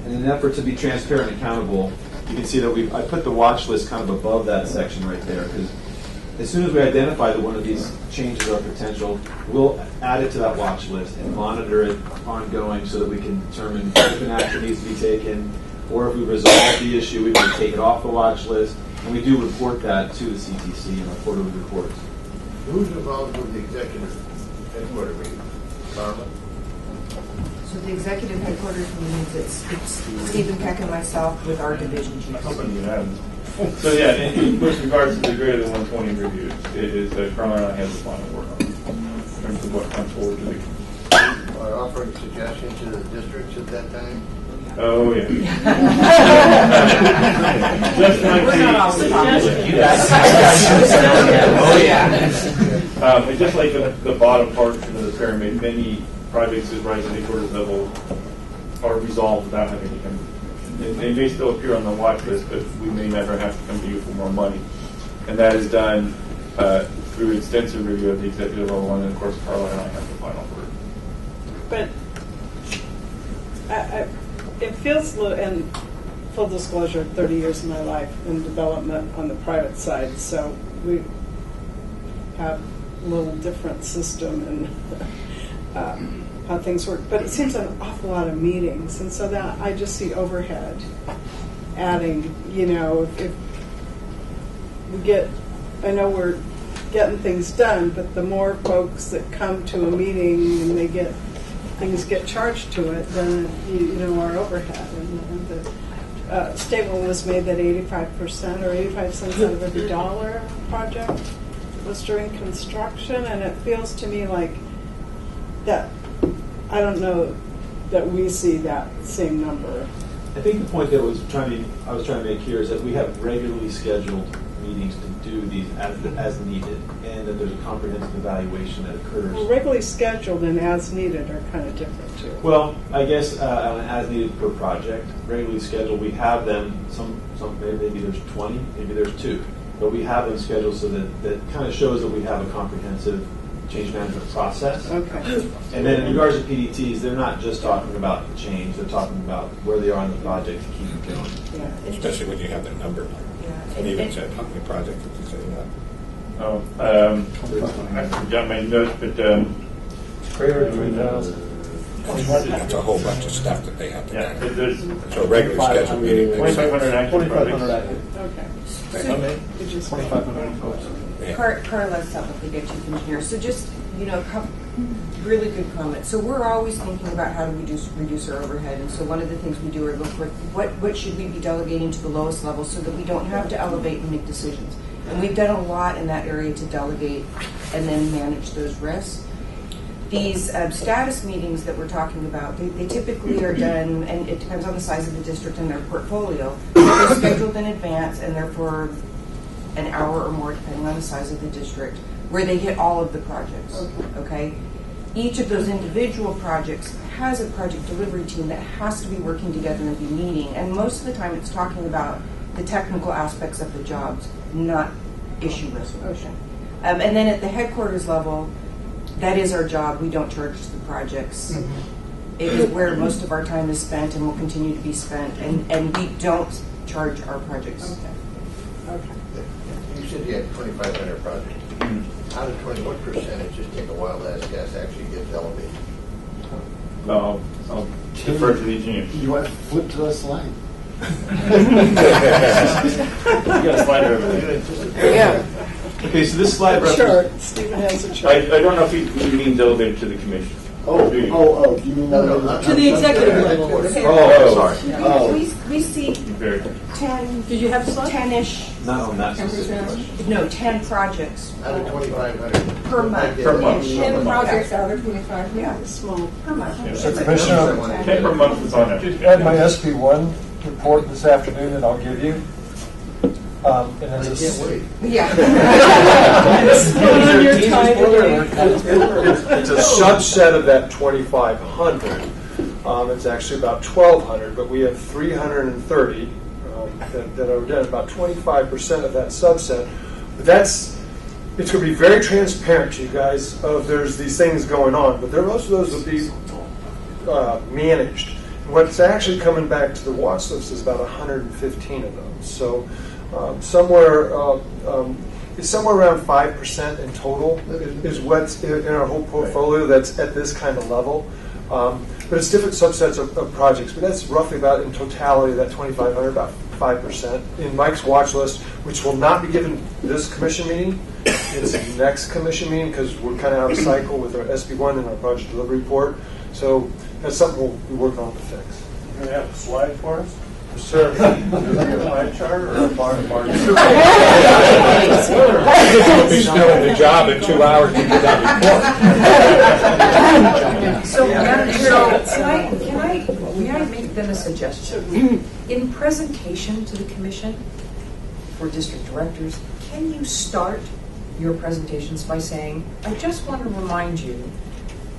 In an effort to be transparent and accountable, you can see that I put the watch list kind of above that section right there, because as soon as we identify that one of these changes are potential, we'll add it to that watch list and monitor it ongoing so that we can determine if an action needs to be taken, or if we resolve the issue, we may take it off the watch list, and we do report that to the CTC in our quarterly reports. Who's involved with the executive headquarters meeting? Carla? So the executive headquarters meetings, it's Stephen Peck and myself with our division chiefs. So yeah, with regards to the greater than 120 reviews, it is Carla and I have the final word on it in terms of what comes forward to the Offering suggestions to the districts at that time? Oh yeah. Just like We're not always popular. You guys. Oh yeah. And just like the bottom portion of the pyramid, many projects that rise at headquarters level are resolved without having to come to the commission. They may still appear on the watch list, but we may never have to come to you for more money. And that is done through extensive review at the executive level, and then of course Carla and I have the final word. But it feels, and full disclosure, 30 years of my life in development on the private side, so we have a little different system and how things work. But it seems an awful lot of meetings, and so that I just see overhead adding, if we get, I know we're getting things done, but the more folks that come to a meeting and things get charged to it, then our overhead. And the statement was made that 85% or 85 cents out of every dollar project was during construction, and it feels to me like that. I don't know that we see that same number. I think the point that I was trying to make here is that we have regularly scheduled meetings to do these as needed, and that there's a comprehensive evaluation that occurs. Well, regularly scheduled and as needed are kind of different too. Well, I guess as needed per project. Regularly scheduled, we have them. Some maybe there's 20, maybe there's 2, but we have them scheduled so that kind of shows that we have a comprehensive change management process. Okay. And then in regards to PDTs, they're not just talking about the change; they're talking about where they are in the project to keep it going. Yeah. Especially when you have that number. And even said how many projects did you say that? Oh, I forgot my notes, but Greater than 3,000. That's a whole bunch of stuff that they have to Yeah, do. there's So regular scheduled meeting. 2,500 active 2,500 projects. active. Okay. How many? 2,500 folks. Carla Sutcliffe, the chief engineer. So just, really good comment. So we're always thinking about how to reduce our overhead. And so one of the things we do are look for what should we be delegating to the lowest level so that we don't have to elevate and make decisions. And we've done a lot in that area to delegate and then manage those risks. These status meetings that we're talking about, they typically are done, and it depends on the size of the district and their portfolio. They're scheduled in advance, and they're for an hour or more, depending on the size of the district, where they hit all of the projects. Okay? Each of those individual projects has a project delivery team that has to be working together and be meeting. And most of the time, it's talking about the technical aspects of the jobs, not issue resolution. And then at the headquarters level, that is our job. We don't charge the projects. It is where most of our time is spent and will continue to be spent. And we don't charge our projects. Okay. You said you had 2,500 projects. Out of 20, what percentage, just take a wild ass guess, actually gets elevated? I'll defer to the engineer. You want to flip to the slide? You got a slider over there. Yeah. Okay, so this slide Chart. Stephen has a chart. I don't know if he means elevated to the commission. Oh, you mean To the executive level. Oh, sorry. Oh. We see Very good. 10. Did you have a slide? 10-ish. Not on that specific question. No, 10 projects Out of 2,500. per month. Per month. 10 projects out of 25, Yeah, small per month. So Commissioner, 10 per month is on it. had my SB1 report this afternoon that I'll give you. And then I this, can't wait. Yeah. On your time today. it's a subset of that 2,500. It's actually about 1,200, but we have 330 that are done, about 25% of that subset. But it's going to be very transparent to you guys of there's these things going on, but there are also those that be managed. What's actually coming back to the watch list is about 115 of those. So somewhere around 5% in total is what's in our whole portfolio that's at this kind of level. But it's different subsets of projects. But that's roughly about, in totality, that 2,500, about 5%. In Mike's watch list, which will not be given this commission meeting, it's the next commission meeting because we're kind of out of cycle with our SB1 and our project delivery report. So that's something we'll be working on to fix. You have a slide for us? Sure. Is it like a pie chart or a bar? He's doing the job in 2 hours to do that report. So, may I make then a suggestion? In presentation to the commission for district directors, can you start your presentations by saying, I just want to remind you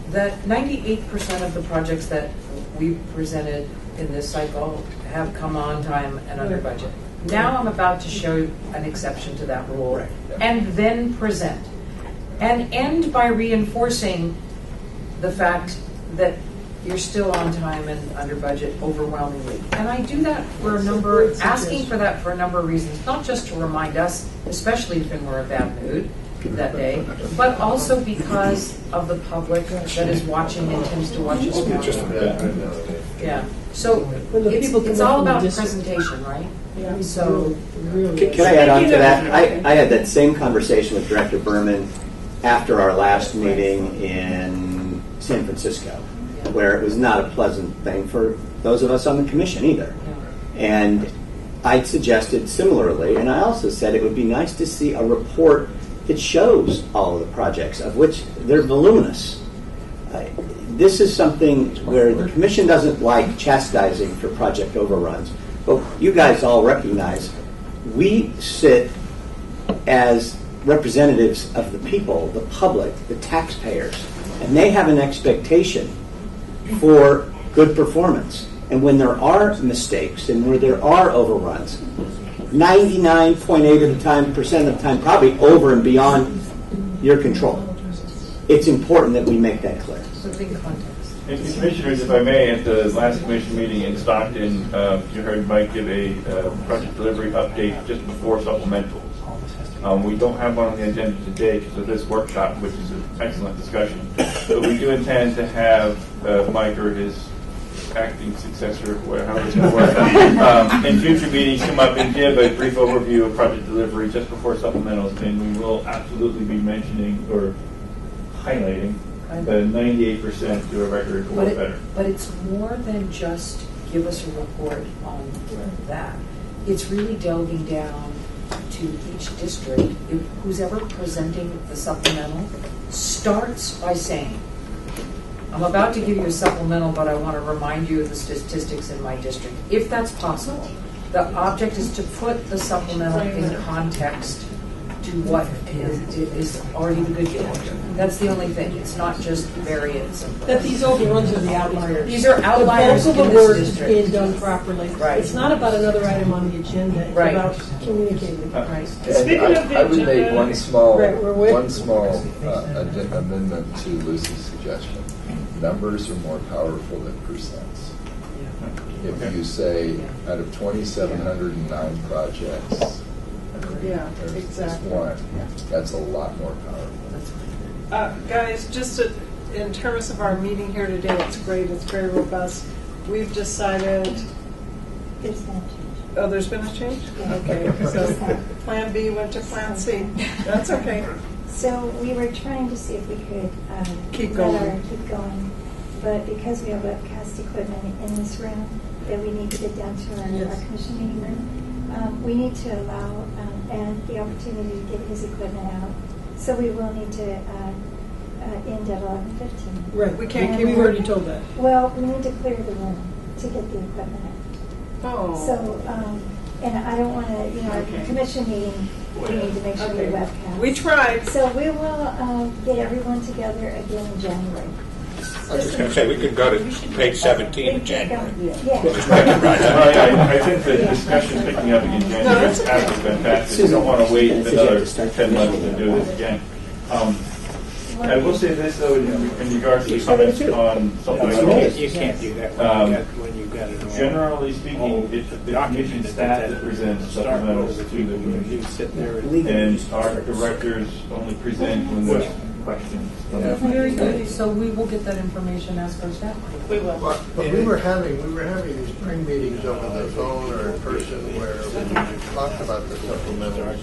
that 98% of the projects that we presented in this cycle have come on time and under budget. Now I'm about to show you an exception to that rule, and then present. And end by reinforcing the fact that you're still on time and under budget overwhelmingly. And I do that for asking for that for a number of reasons, not just to remind us, especially if we're in a bad mood that day, but also because of the public that is watching and tends to watch us more. Yeah. So it's all about presentation, right? Yeah. So Can I add on to that? I had that same conversation with Director Berman after our last meeting in San Francisco, where it was not a pleasant thing for those of us on the commission either. And I suggested similarly, and I also said it would be nice to see a report that shows all of the projects, of which they're voluminous. This is something where the commission doesn't like chastising for project overruns, but you guys all recognize we sit as representatives of the people, the public, the taxpayers, and they have an expectation for good performance. And when there are mistakes and where there are overruns, 99.8% of the time, probably over and beyond your control, it's important that we make that clear. And Commissioners, if I may, at the last commission meeting in Stockton, you heard Mike give a project delivery update just before supplementals. We don't have one on the agenda today because of this workshop, which is an excellent discussion. But we do intend to have Mike or his acting successor, however it's going to work, in future meetings come up and give a brief overview of project delivery just before supplementals. And we will absolutely be mentioning or highlighting the 98% to a record or better. But it's more than just give us a report on that. It's really delving down to each district. Who's ever presenting the supplemental starts by saying, I'm about to give you a supplemental, but I want to remind you of the statistics in my district. If that's possible, the object is to put the supplemental in context to what is already the good picture. That's the only thing. It's not just variance. That these overruns are the outliers. These are outliers. The bulk of in the this work is district. being done properly. Right. It's not about another item on the agenda. It's Right. about communicating. Right. Speaking of the I would agenda, make one small right, amendment to Lucy's suggestion. Numbers are more powerful than percents. If you say out of 2,709 projects, yeah, there's exactly. one, that's a lot more powerful. Guys, just in terms of our meeting here today, it's great. It's very robust. We've decided. There's been a change. Oh, there's been a change? Okay. So Plan B went to Plan C. That's okay. So we were trying to see if we could Keep let going. our- keep going. But because we have webcast equipment in this room that we need to get down to our commission meeting room, we need to allow Ed the opportunity to get his equipment out. So we will need to end at 11:15. Right. We can't And keep We've already told that. Well, we need to clear the room to get the equipment out. Oh. So, and I don't want to, our Okay. commission meeting, we need to make sure Okay. we webcast. We tried. So we will get everyone together again in January. I was just going to say, we could go to page 17 in January. Yeah. Just make it right up. I think the discussion picking up again in January is absolutely fantastic. We don't want to wait another 10 months to do this again. I will say this, though, in regards to comments on supplementals. You can't do that when you've got it all. Generally speaking, it's the commission staff that presents supplementals to the commission. And our directors only present when there's questions. Very good. So we will get that information as per staff. We will. But we were having these spring meetings over the phone or in person where we talked about the supplementals.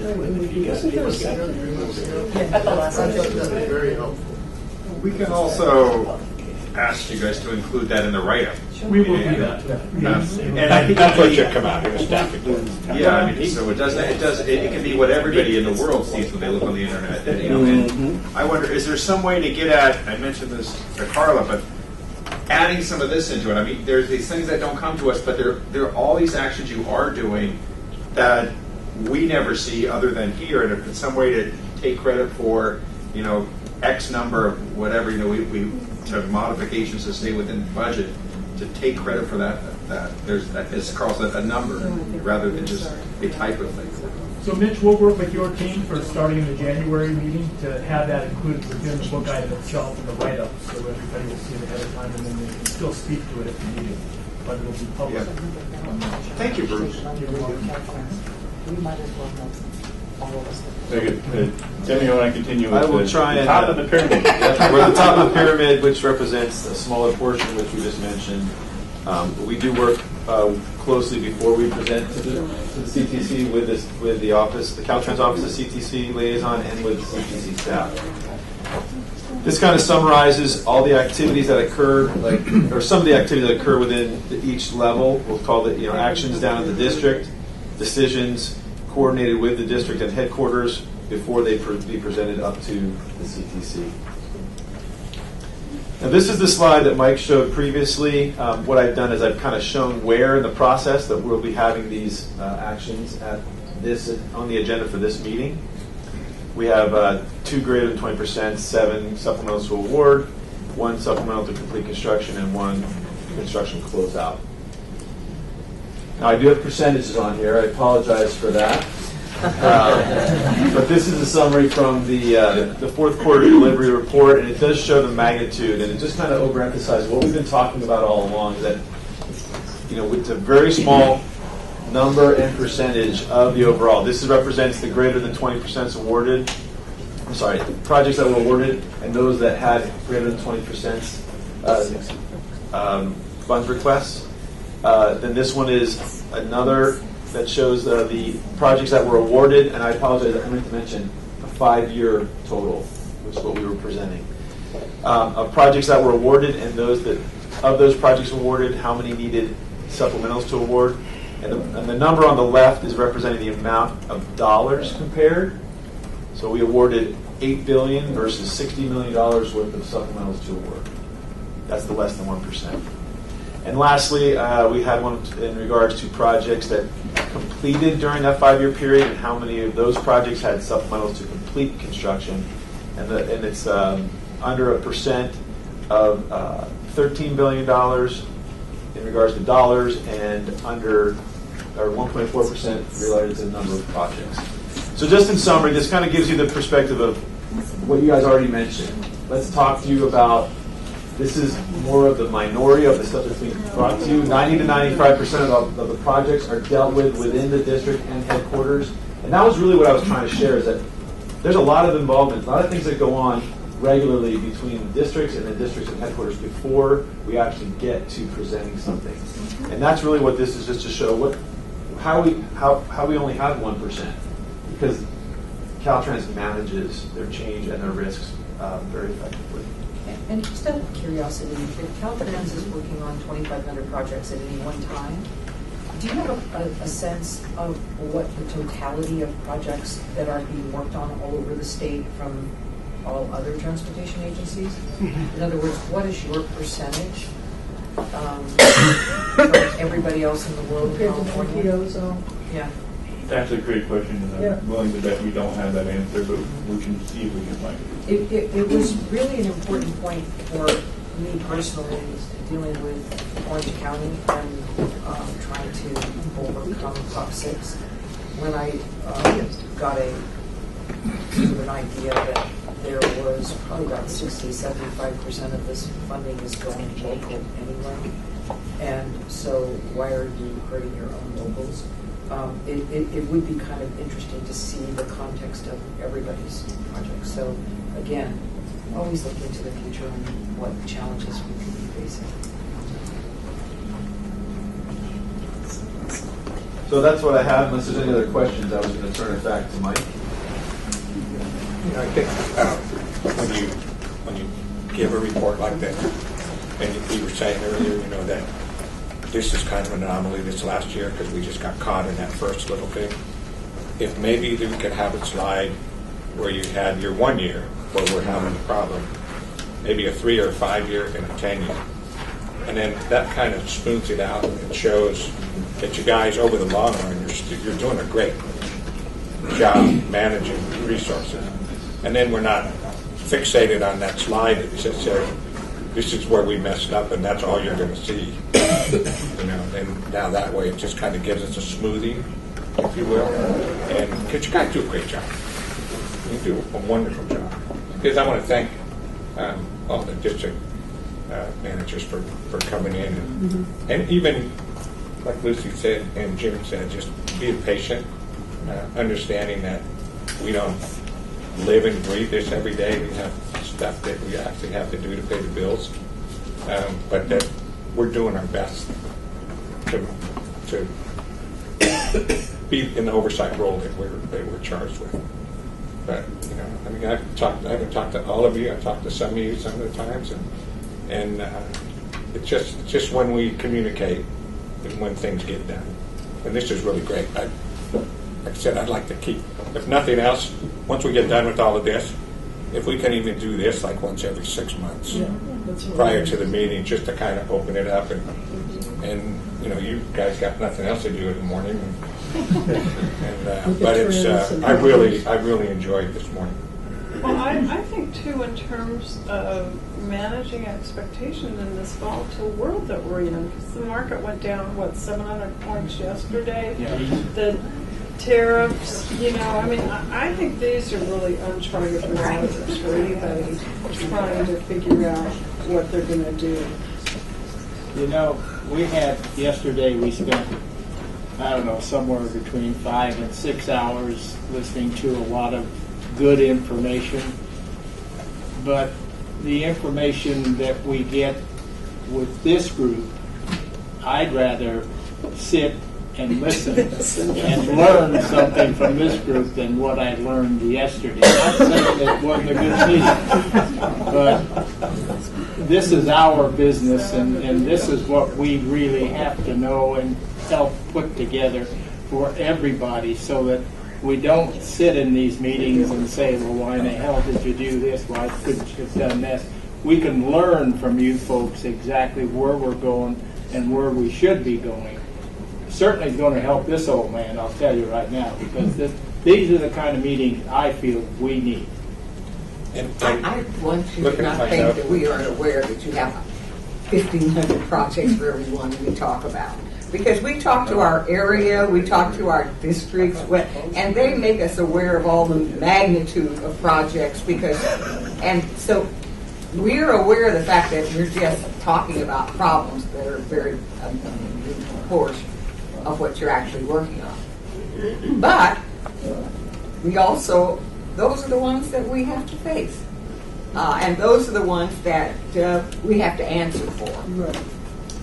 Wasn't there a second 3 months ago? I thought that was very helpful. We can also ask you guys to include that in the write-up. We will do that. And I think That's what should come out in the staff report. yeah, I mean, so it can be what everybody in the world sees when they look on the internet. And, and I wonder, is there some way to get at? I mentioned this to Carla, but adding some of this into it. I mean, there's these things that don't come to us, but there are all these actions you are doing that we never see other than here. And if it's some way to take credit for, X number of whatever, we to modifications to stay within the budget, to take credit for that there's, as Carl said, a number rather than just a type of thing. So Mitch, we'll work with your team for starting the January meeting to have that included within the book item itself and the write-up, so everybody will see it ahead of time, and then they can still speak to it if needed, but it'll be public. Thank you, Bruce. We might as well know all of us. Very good. Tim, you want to continue with I will try the and top of the pyramid? We're at the top of the pyramid, which represents a smaller portion, which we just mentioned. But we do work closely before we present to the CTC with the office, the Caltrans office, the CTC liaison, and with the CTC staff. This kind of summarizes all the activities that occur, or some of the activities that occur within each level. We'll call it, actions down at the district, decisions coordinated with the district at headquarters before they be presented up to the CTC. Now, this is the slide that Mike showed previously. What I've done is I've kind of shown where in the process that we'll be having these actions on the agenda for this meeting. We have 2 greater than 20%, 7 supplementals to award, 1 supplemental to complete construction, and 1 construction closeout. Now, I do have percentages on here. I apologize for that. But this is a summary from the fourth quarter delivery report, and it does show the magnitude, and it just kind of overemphasizes what we've been talking about all along, that it's a very small number and percentage of the overall. This represents the greater than 20% awarded. I'm sorry, projects that were awarded and those that had greater than 20% funds requests. Then this one is another that shows the projects that were awarded, and I apologize, I meant to mention a 5-year total, which is what we were presenting. Of projects that were awarded and those that, of those projects awarded, how many needed supplementals to award. And the number on the left is representing the amount of dollars compared. So we awarded $8 billion versus $60 million worth of supplementals to award. That's the less than 1%. And lastly, we had one in regards to projects that completed during that 5-year period and how many of those projects had supplementals to complete construction. And it's under 1% of $13 billion in regards to dollars, and under or 1.4% related to the number of projects. So just in summary, this kind of gives you the perspective of what you guys already mentioned. Let's talk to you about, this is more of the minority of the stuff that's being brought to you. 90 to 95% of the projects are dealt with within the district and headquarters. And that was really what I was trying to share, is that there's a lot of involvement, a lot of things that go on regularly between districts and the districts and headquarters before we actually get to presenting something. And that's really what this is, just to show how we only have 1%, because Caltrans manages their change and their risks very effectively. And just out of curiosity, if Caltrans is working on 2,500 projects at any one time, do you have a sense of what the totality of projects that are being worked on all over the state from all other transportation agencies? In other words, what is your percentage from everybody else in the world in California? Yeah. That's a great question, and I'm willing to bet we don't have that answer, but we can see if we can find it. It was really an important point for me personally, dealing with Orange County and trying to overcome Prop 6. When I got sort of an idea that there was probably about 60-75% of this funding is going local anyway, and so why are you hurting your own locals? It would be kind of interesting to see the context of everybody's project. So again, always looking to the future and what challenges we could be facing. So that's what I have. Unless there's any other questions, I was going to turn it back to Mike. I think when you give a report like that, and you were saying earlier, that this is kind of an anomaly this last year because we just got caught in that first little thing. If maybe we could have a slide where you had your 1 year where we're having a problem, maybe a 3 or 5 year and a 10 year, and then that kind of smooths it out and shows that you guys over the long run you're doing a great job managing resources. And then we're not fixated on that slide that just says, this is where we messed up and that's all you're going to see. And now that way it just kind of gives us a smoothie, if you will. And because you guys do a great job. You do a wonderful job. Because I want to thank all the district managers for coming in. And even, like Lucy said and Jim said, just being patient, understanding that we don't live and breathe this every day. We have stuff that we actually have to do to pay the bills, but that we're doing our best to be in the oversight role that we're charged with. But I haven't talked to all of you. I've talked to some of you some of the times, and it's just when we communicate and when things get done. And this is really great. Like I said, I'd like to keep, if nothing else, once we get done with all of this, if we can even do this like once every 6 months prior to the meeting, just to kind of open it up, and you guys got nothing else to do in the morning, but it's I really enjoyed this morning. Well, I think too, in terms of managing expectations in this volatile world that we're in, because the market went down 700 points yesterday. Yeah. The tariffs, I think these are really uncharted waters for anybody trying to figure out what they're going to do. We had, yesterday we spent I don't know, somewhere between 5 and 6 hours listening to a lot of good information. But the information that we get with this group, I'd rather sit and listen and learn something from this group than what I learned yesterday. Not saying it wasn't a good meeting, but this is our business, and this is what we really have to know and help put together for everybody, so that we don't sit in these meetings and say, well, why in the hell did you do this? Why couldn't you have done this? We can learn from you folks exactly where we're going and where we should be going. Certainly going to help this old man, I'll tell you right now, because these are the kind of meetings I feel we need. I want you to not think that we aren't aware that you have 1,500 projects for everyone we talk about. Because we talk to our area, we talk to our districts, and they make us aware of all the magnitude of projects. And so we're aware of the fact that we're just talking about problems that are very portion of what you're actually working on. But we also, those are the ones that we have to face. And those are the ones that we have to answer for. Right.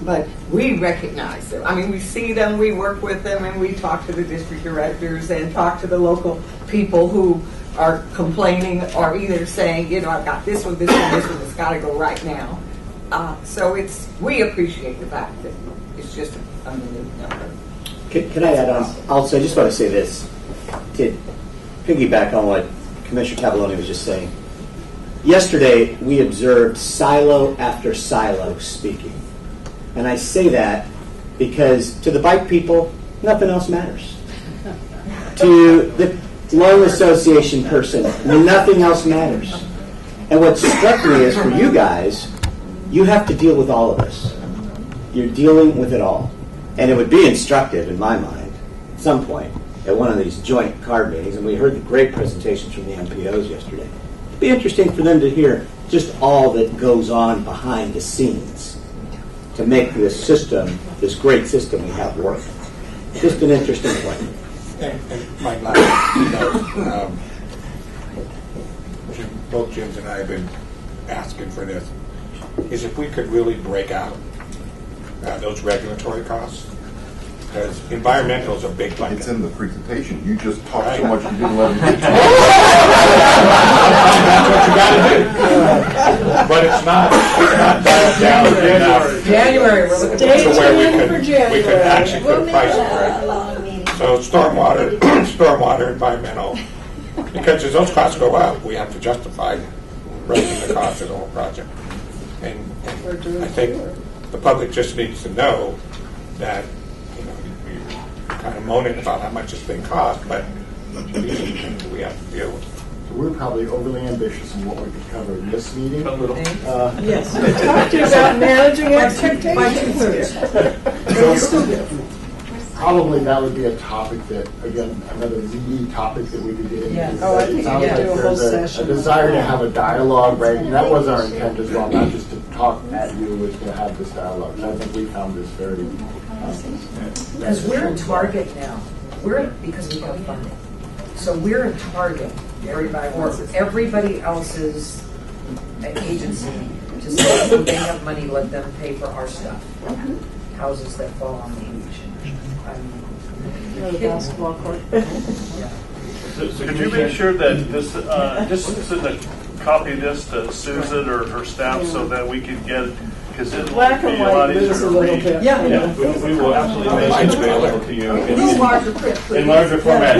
But we recognize them. I mean, we see them, we work with them, and we talk to the district directors and talk to the local people who are complaining or either saying, you know, I've got this one, it's got to go right now. So we appreciate the fact that it's just a minute number. Can I add on? Also, I just want to say this, to piggyback on what Commissioner Tavoloni was just saying. Yesterday, we observed silo after silo speaking. And I say that because to the bike people, nothing else matters. To the loan association person, nothing else matters. And what struck me is for you guys, you have to deal with all of this. You're dealing with it all. And it would be instructive, in my mind, at some point, at one of these joint card meetings, and we heard the great presentations from the MPOs yesterday. It'd be interesting for them to hear just all that goes on behind the scenes to make this system, this great system we have, work. Just an interesting point. And my last note, both Jim's and I have been asking for this, is if we could really break out those regulatory costs. Because environmental is a big bucket. It's in the presentation. You just talked so much you didn't let me do. That's what you got to do. But it's not dialed down enough. January, we're looking to where we could actually put a price on it. So stormwater, environmental. Because as those costs go up, we have to justify raising the cost of the whole project. And I think the public just needs to know that, you know, you're kind of moaning about how much this thing costs, but these are the things that we have to deal with. So we're probably overly ambitious in what we could cover in this meeting. A little. Yes. Talk to you about managing expectations. Probably that would be a topic that, again, another meaty topic that we could get into. Yes. Oh, I think It sounds we could like do a whole there's a session. desire to have a dialogue, right? And that was our intent as well, not just to talk at you, was to have this dialogue. And I think we found this very Because we're in target now. Because we have funding. So we're in target. Everybody else's agency to say if they have money, let them pay for our stuff. Houses that fall on the beach. The basketball court. So could you make sure that this, just send a copy of this to Susan or her staff so that we can get, because it Black will and be a lot white, easier lose a to little read. bit. Yeah. We will absolutely make it available to you In larger print, please. in larger format.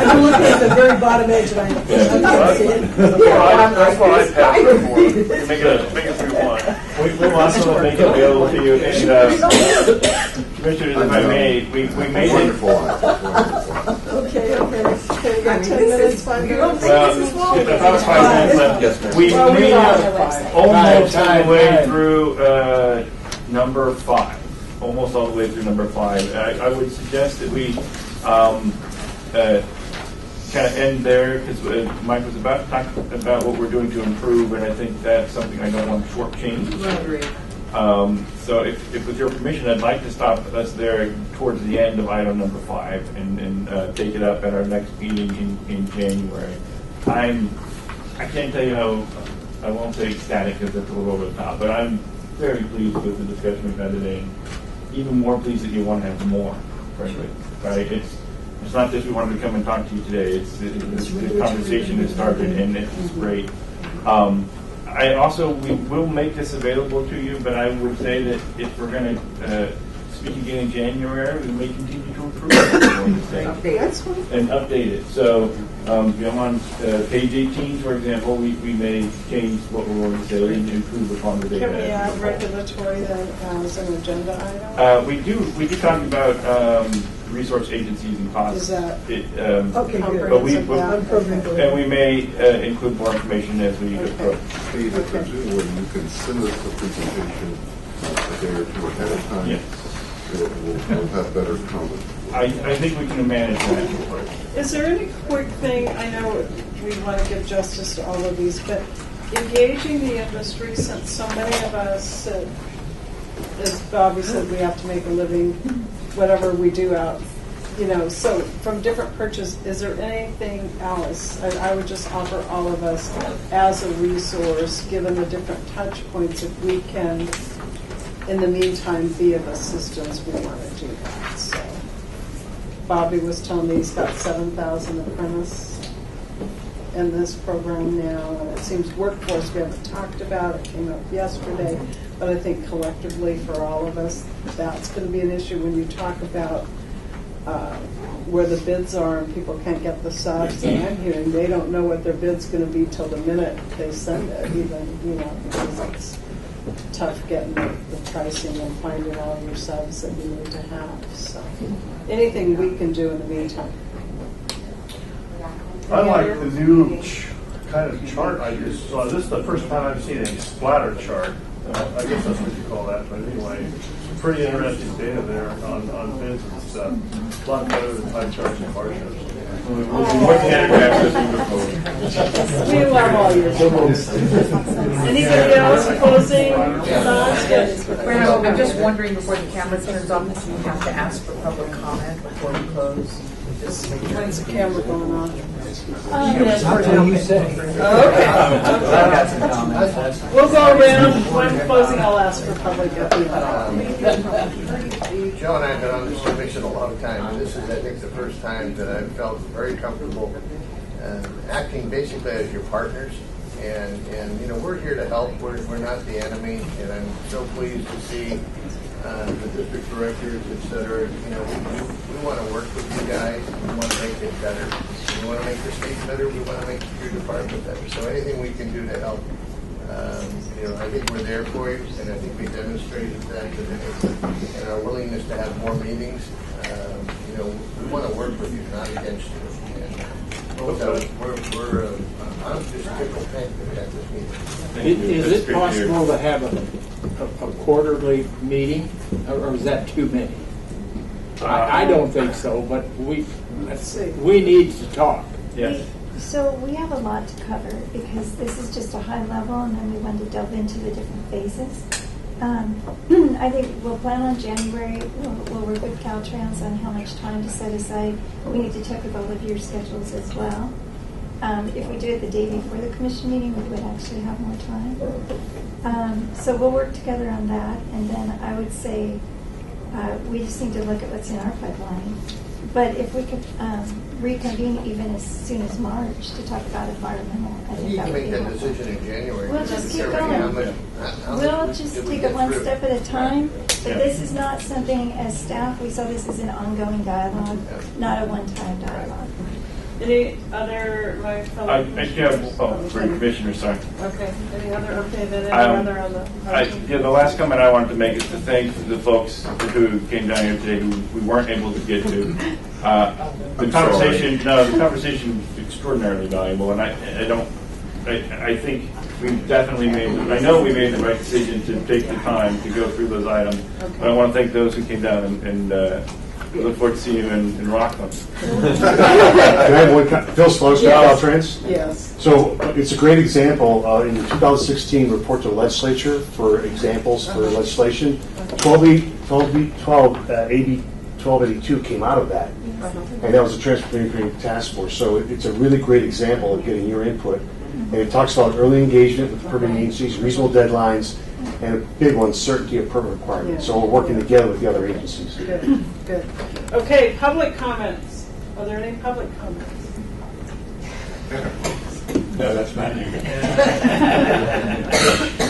I'm looking at the very bottom edge and I can't see it. That's what I passed before. Make it through one. We will also make it available to you. And Commissioners, if I may, we made it. Wonderful. Okay. Okay, you got 10 minutes, 5 minutes? Well, about 5 minutes left. We Well, we made are. it almost all the way through number 5. Almost all the way through number 5. I would suggest that we kind of end there, because Mike was about to talk about what we're doing to improve, and I think that's something I don't want to shortchange. So if with your permission, I'd like to stop us there towards the end of item number 5 and take it up at our next meeting in January. I can't tell you how, I won't say ecstatic because that's a little over the top, but I'm very pleased with the discussion we've had today. And even more pleased that you want to have more, frankly. Right? It's not just we wanted to come and talk to you today. The conversation has started, and it's great. We will make this available to you, but I would say that if we're going to speak again in January, we may continue to improve it and update it. So, on page 18, for example, we may change what we're going to say and improve upon the data. Can we add regulatory then as an agenda item? We do talk about resource agencies and costs. Is that okay? Good. And we may include more information as we approach. Steve, presumably you can send us the presentation a day or two ahead of time. Yes. We'll have better comments. I think we can manage that. Is there any quick thing, I know we want to give justice to all of these, but engaging the industry, since so many of us, as Bobby said, we have to make a living, whatever we do out, so from different purchases, is there anything else? I would just offer all of us as a resource, given the different touch points, if we can, in the meantime, be of assistance, we want to do that. So Bobby was telling me he's got 7,000 apprentices in this program now, and it seems workforce we haven't talked about. It came up yesterday, but I think collectively for all of us, that's going to be an issue when you talk about where the bids are and people can't get the subs. And I'm hearing they don't know what their bid's going to be till the minute they send it, even because it's tough getting the pricing and finding all your subs that you need to have. So anything we can do in the meantime. I like the new kind of chart I just saw. This is the first time I've seen a splatter chart. I guess that's what you call that. But anyway, some pretty interesting data there on bids and stuff. A lot better than pie charts and bar charts. We love all your thoughts. Anybody else closing thoughts? I'm just wondering before the camera turns off if you have to ask for public comment before we close. When's the camera going on? Until you say. Okay. I've got some comments. We'll go around. When closing, I'll ask for public comment. Joe and I have been on this commission a long time, and this is, I think, the first time that I've felt very comfortable acting basically as your partners. And we're here to help. We're not the enemy, and I'm so pleased to see the district directors, et cetera. We want to work with you guys. We want to make it better. We want to make the state better. We want to make your department better. So anything we can do to help, I think we're there for you, and I think we demonstrated that today. And our willingness to have more meetings. We want to work with you, not against you. And so we're I'm just tickled pink that we had this meeting. Is it possible to have a quarterly meeting, or is that too many? I don't think so, but we need to talk. Yes. So we have a lot to cover because this is just a high level, and then we want to delve into the different phases. I think we'll plan on January. We'll work with Caltrans on how much time to set aside. We need to check with all of your schedules as well. If we do it the day before the commission meeting, we would actually have more time. So we'll work together on that, and then I would say we just need to look at what's in our pipeline. But if we could reconvene even as soon as March to talk about environmental, I think You that can would make be that helpful. decision in January. We'll just keep Determine going. how much We'll just did we take it get one through. step at a time. But this is not something, as staff, we saw this as an ongoing dialogue, not a one-time dialogue. Any other, my fellow Commissioner, sorry. Okay. Any other update? Any other on the? The last comment I wanted to make is to thank the folks who came down here today who we weren't able to get to. The conversation is extraordinarily valuable, and I think we definitely I know we made the right decision to take the time to go through those items. Okay. But I want to thank those who came down and Look forward to seeing you in Rockland. Can I have one? Phil Slowster, Yes. Caltrans. Yes. So it's a great example in the 2016 report to the legislature for examples for legislation. AB 1282 came out of that, and that was a Transportation Task Force. So it's a really great example of getting your input. And it talks about early engagement with permitting agencies, reasonable deadlines, and a big one, certainty of permit requirements. So we're working together with the other agencies. Good, good. Okay, public comments. Are there any public comments? No, that's not you.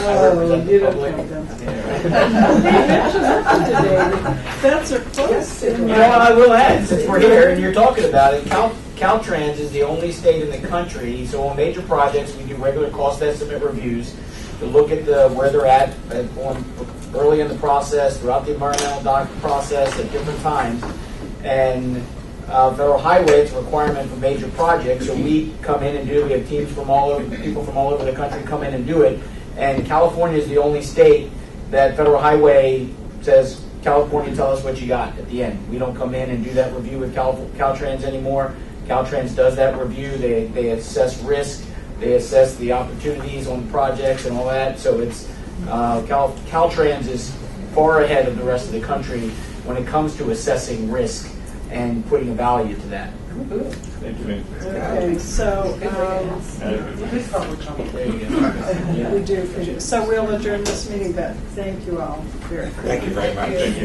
Oh, you don't count them. That's a close. Well, I will add, since we're here and you're talking about it, Caltrans is the only state in the country, so on major projects, we do regular cost estimate reviews to look at where they're at early in the process, throughout the environmental document process at different times. And Federal Highway, it's a requirement for major projects, so we come in and do it. We have teams from people from all over the country come in and do it. And California is the only state that Federal Highway says, California, tell us what you got at the end. We don't come in and do that review with Caltrans anymore. Caltrans does that review. They assess risk. They assess the opportunities on projects and all that. So it's Caltrans is far ahead of the rest of the country when it comes to assessing risk and putting a value to that. Thank you. Okay, so we do appreciate it. So we'll adjourn this meeting, but thank you all very much. Thank you very much. Thank you.